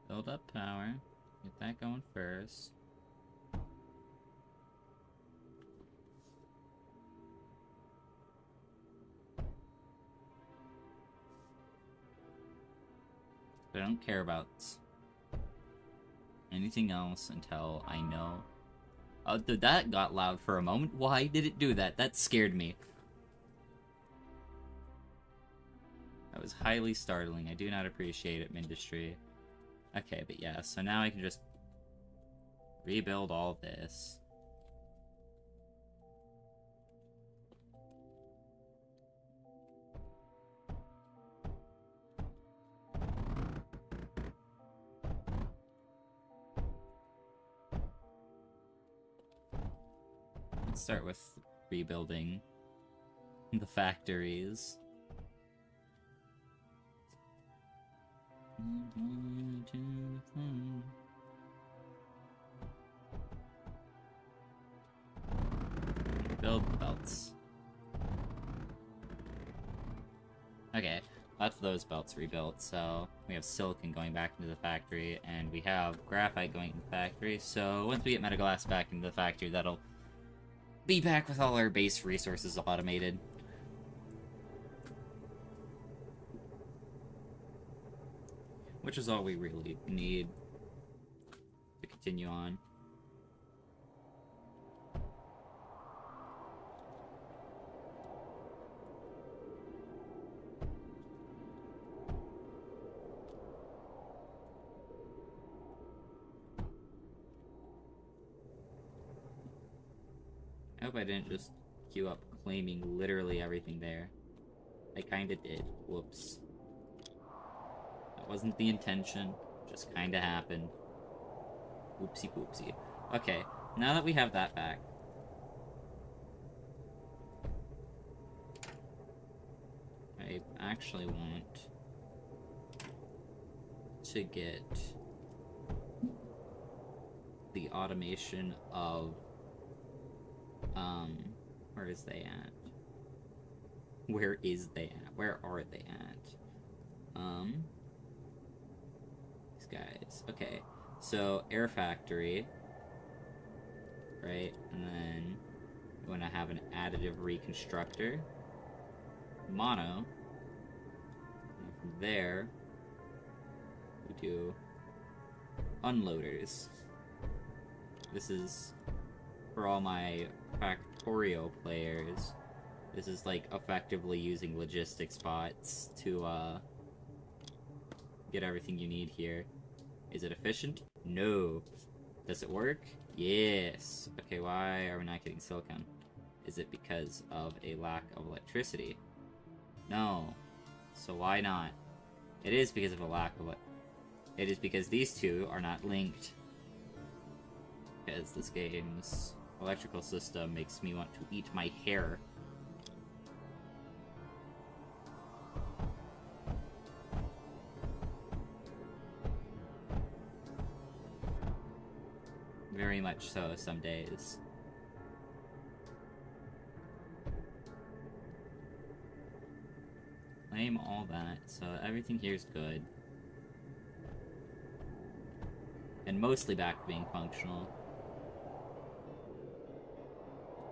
Build up power. Get that going first. I don't care about anything else until I know. Oh, that got loud for a moment. Why did it do that? That scared me. That was highly startling. I do not appreciate it, Mindustry. Okay, but yeah, so now I can just rebuild all this. Let's start with rebuilding the factories. Build the belts. Okay, that's those belts rebuilt, so we have silicon going back into the factory, and we have graphite going into the factory, so once we get metaglass back into the factory, that'll be back with all our base resources automated. Which is all we really need to continue on. hope I didn't just queue up claiming literally everything there. I kinda did. Whoops. That wasn't the intention. Just kinda happened. Oopsie poopsie. Okay, now that we have that back, I actually want to get the automation of, where is they at? Where is they at? Where are they at? These guys. Okay, so Air Factory, right? And then we want to have an additive reconstructor. Mono. And from there, we do unloaders. This is for all my Factorio players. This is like effectively using logistics bots to get everything you need here. Is it efficient? No. Does it work? Yes. Okay, why are we not getting silicon? Is it because of a lack of electricity? No. So why not? It is because of a lack of it is because these two are not linked. Because this game's electrical system makes me want to eat my hair. Very much so, some days. Claim all that, so everything here is good. And mostly back to being functional.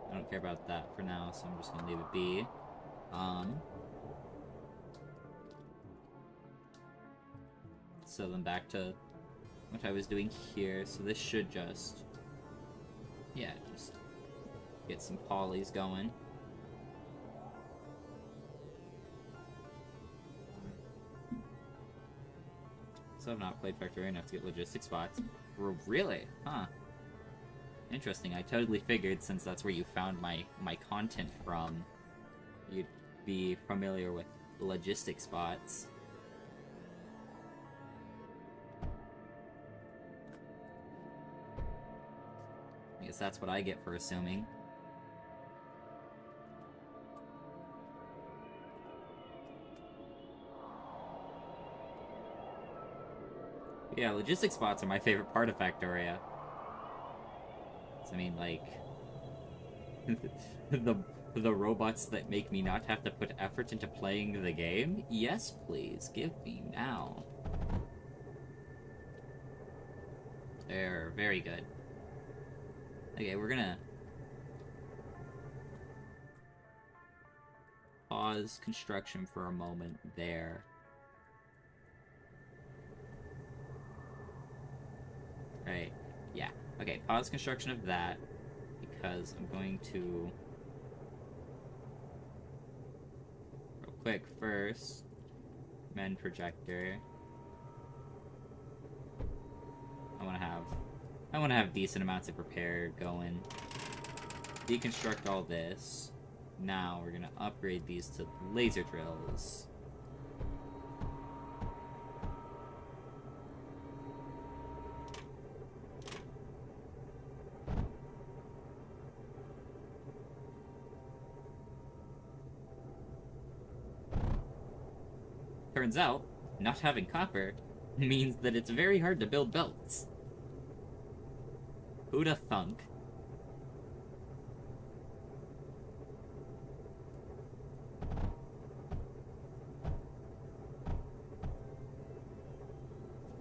I don't care about that for now, so I'm just gonna leave it be. So then back to what I was doing here. So this should just, yeah, just get some polys going. So I've not played Factorio enough to get logistics spots. Really? Huh. Interesting. I totally figured, since that's where you found my content from, you'd be familiar with logistics spots. I guess that's what I get for assuming. Yeah, logistics spots are my favorite part of Factorio. I mean, like, the robots that make me not have to put effort into playing the game? Yes, please, give me now. They're very good. Okay, we're gonna pause construction for a moment there. Right, yeah. Okay, pause construction of that, because I'm going to, real quick, first, mend projector. I want to have decent amounts of repair going. Deconstruct all this. Now we're gonna upgrade these to laser drills. Turns out, not having copper means that it's very hard to build belts. Who'da thunk?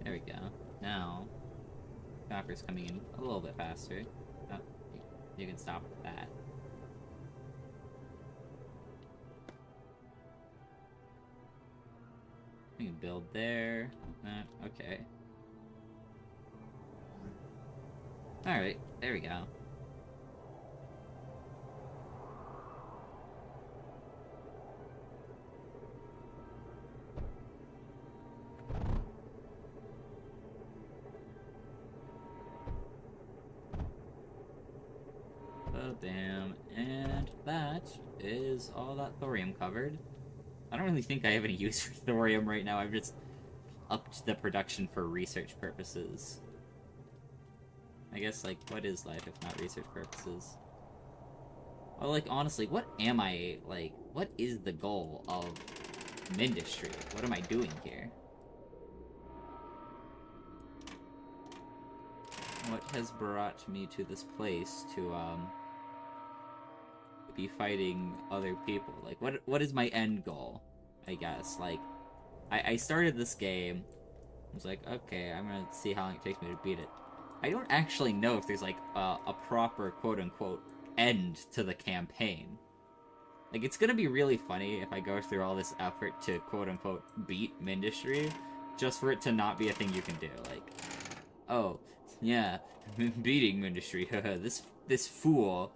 There we go. Now, copper's coming in a little bit faster. Oh, you can stop with that. We can build there. Okay. Alright, there we go. Damn, and that is all that thorium covered. I don't really think I have any use for thorium right now. I've just upped the production for research purposes. I guess, like, what is life if not research purposes? Well, like, honestly, what am I, like, what is the goal of Mindustry? What am I doing here? What has brought me to this place to, be fighting other people? Like, what is my end goal, I guess? Like, I started this game, I was like, okay, I'm gonna see how long it takes me to beat it. I don't actually know if there's, like, a proper, quote-unquote, end to the campaign. Like, it's gonna be really funny if I go through all this effort to, quote-unquote, beat Mindustry, just for it to not be a thing you can do. Like, oh, yeah, beating Mindustry, this fool,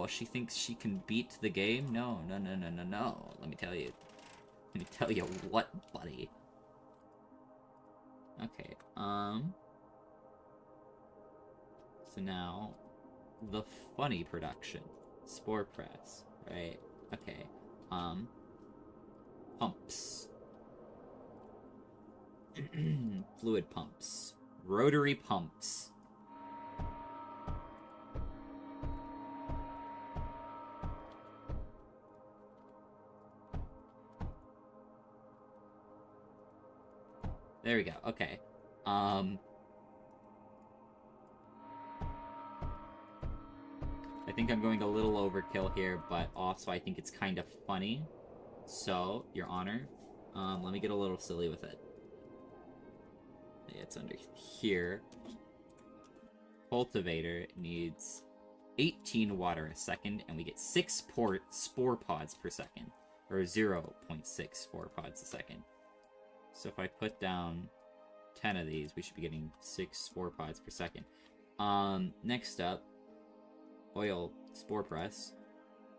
she thinks she can beat the game? No, no, no, no, no, no, let me tell you what, buddy. Okay, so now, the funny production. Spore press, right? Okay, pumps. Fluid pumps. Rotary pumps. There we go, okay. I think I'm going a little overkill here, but also I think it's kind of funny. So, Your Honor, let me get a little silly with it. Yeah, it's under here. Cultivator needs 18 water a second, and we get 6 spore pods per second. Or 0.6 spore pods a second. So if I put down 10 of these, we should be getting 6 spore pods per second. Next up, oil spore press.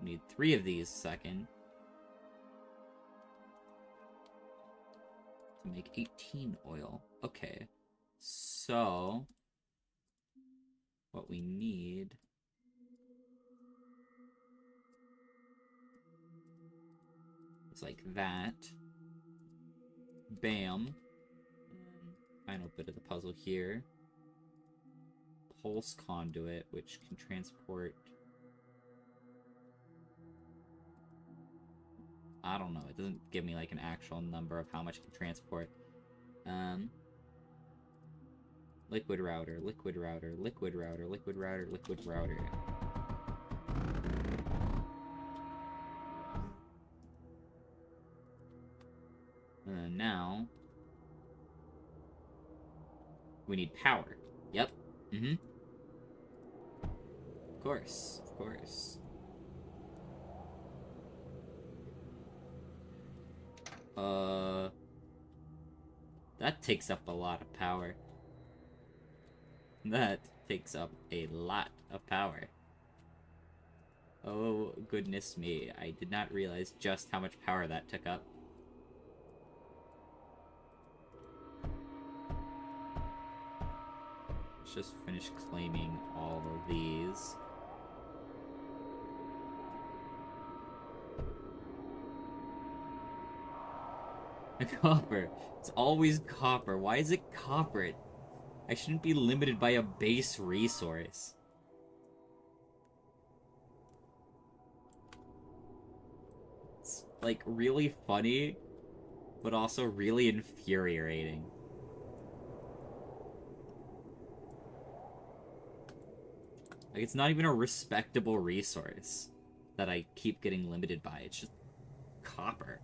We need 3 of these a second to make 18 oil. Okay, so what we need is like that. Bam. Final bit of the puzzle here. Pulse conduit, which can transport... I don't know. It doesn't give me, like, an actual number of how much it can transport. Liquid router, liquid router, liquid router, liquid router, liquid router. And now... we need power. Yep. Mm-hmm. Of course. Of course. That takes up a lot of power. That takes up a lot of power. Oh, goodness me. I did not realize just how much power that took up. Let's just finish claiming all of these. Copper. It's always copper. Why is it copper? I shouldn't be limited by a base resource. It's, like, really funny, but also really infuriating. Like, it's not even a respectable resource that I keep getting limited by. It's just copper.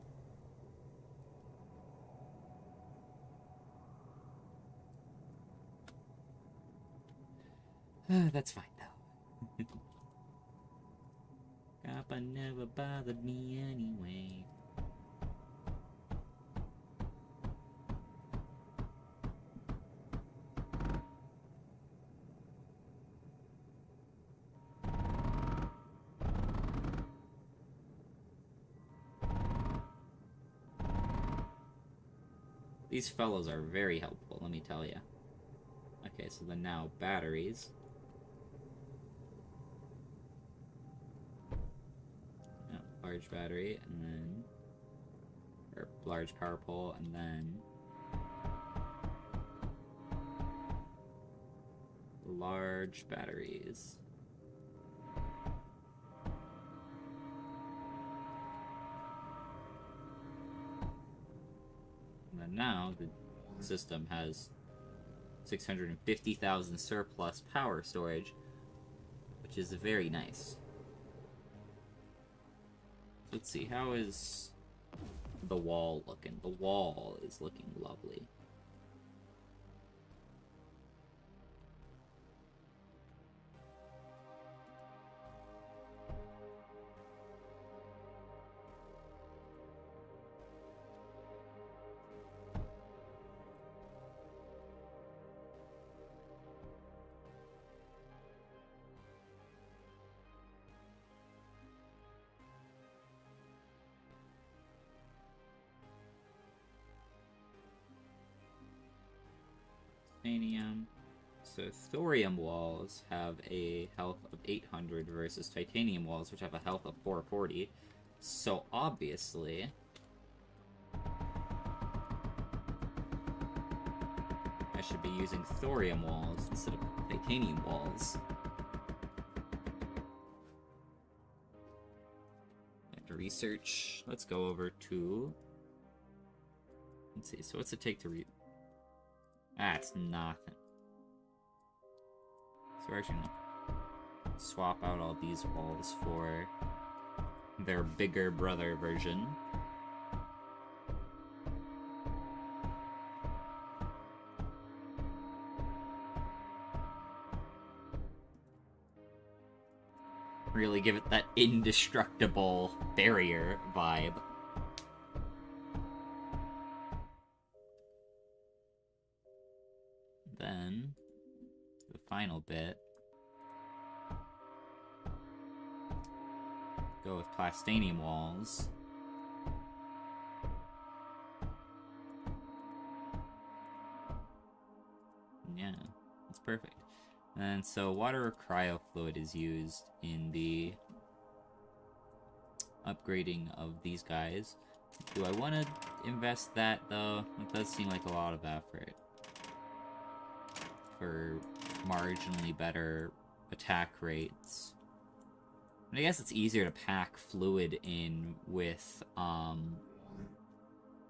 That's fine, though. Copper never bothered me anyway. These fellows are very helpful, let me tell you. Okay, so then now batteries. large battery, and then... or large power pole, and then... large batteries. And then now, the system has 650,000 surplus power storage, which is very nice. Let's see, how is the wall looking? The wall is looking lovely. Titanium. So thorium walls have a health of 800 versus titanium walls, which have a health of 440. So obviously, I should be using thorium walls instead of titanium walls. I have to research. Let's go over to... let's see, so what's it take to read? That's nothing. So we're actually gonna swap out all these walls for their bigger brother version. Really give it that indestructible barrier vibe. Then, the final bit, go with plastanium walls. Yeah, that's perfect. And so water or cryo fluid is used in the upgrading of these guys. Do I want to invest that, though? It does seem like a lot of effort for marginally better attack rates. And I guess it's easier to pack fluid in with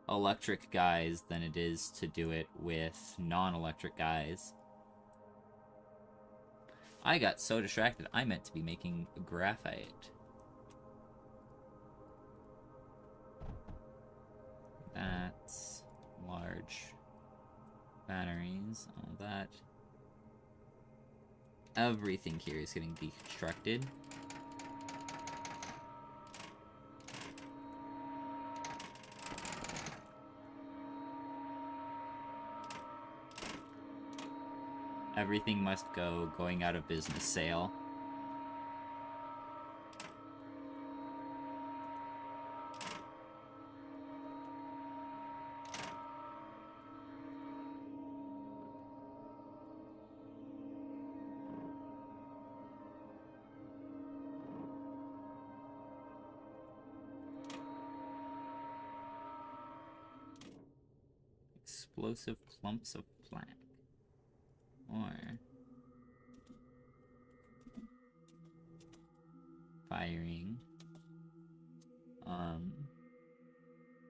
electric guys than it is to do it with non-electric guys. I got so distracted, I meant to be making graphite. That's large batteries, all that. Everything here is getting deconstructed. Everything must go, going out of business sale. Explosive clumps of plank. Or firing.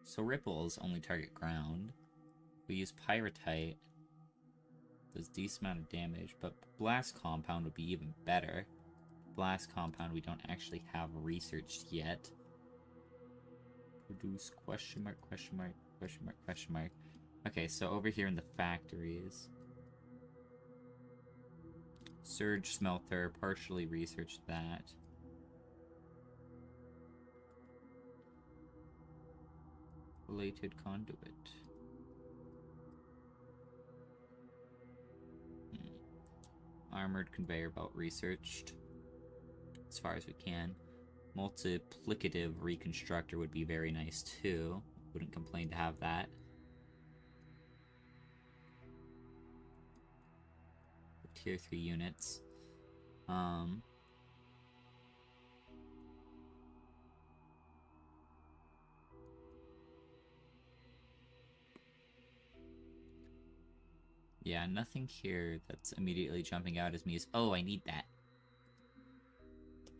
So ripples only target ground. We use pyrite. Does decent amount of damage, but blast compound would be even better. Blast compound we don't actually have researched yet. Produce question mark, question mark, question mark, question mark. Okay, so over here in the factories. Surge smelter, partially researched that. Related conduit. Armored conveyor belt researched. As far as we can. Multiplicative reconstructor would be very nice too. Wouldn't complain to have that. Tier 3 units. Yeah, nothing here that's immediately jumping out as me is... Oh, I need that.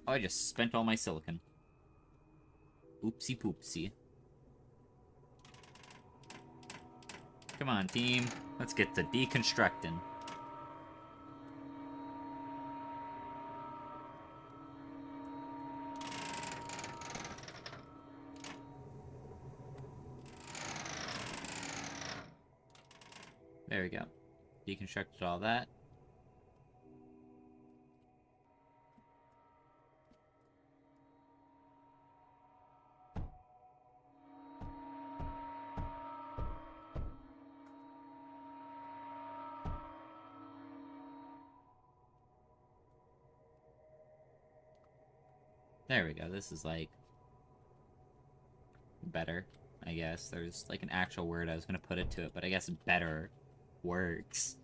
Oh, I just spent all my silicon. Oopsie poopsie. Come on, team. Let's get to deconstructing. There we go. Deconstructed all that. There we go. This is like better, I guess. There's like an actual word I was gonna put it to it, but I guess better works.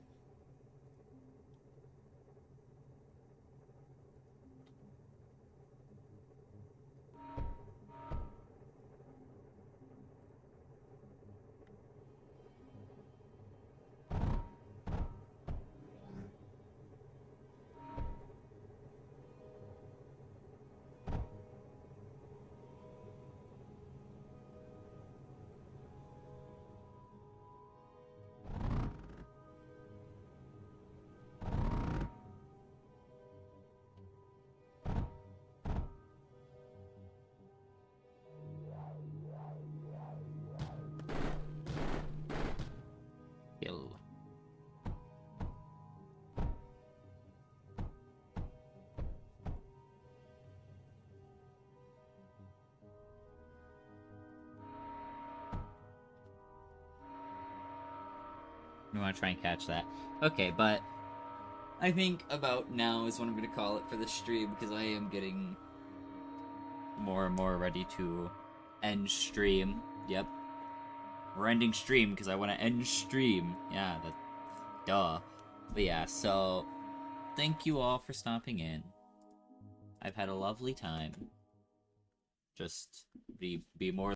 Kill. We want to try and catch that. Okay, but I think about now is what I'm going to call it for the stream, because I am getting more and more ready to end stream. Yep. We're ending stream because I want to end stream. Yeah, that... Duh. But yeah, so... Thank you all for stopping in. I've had a lovely time. Just be more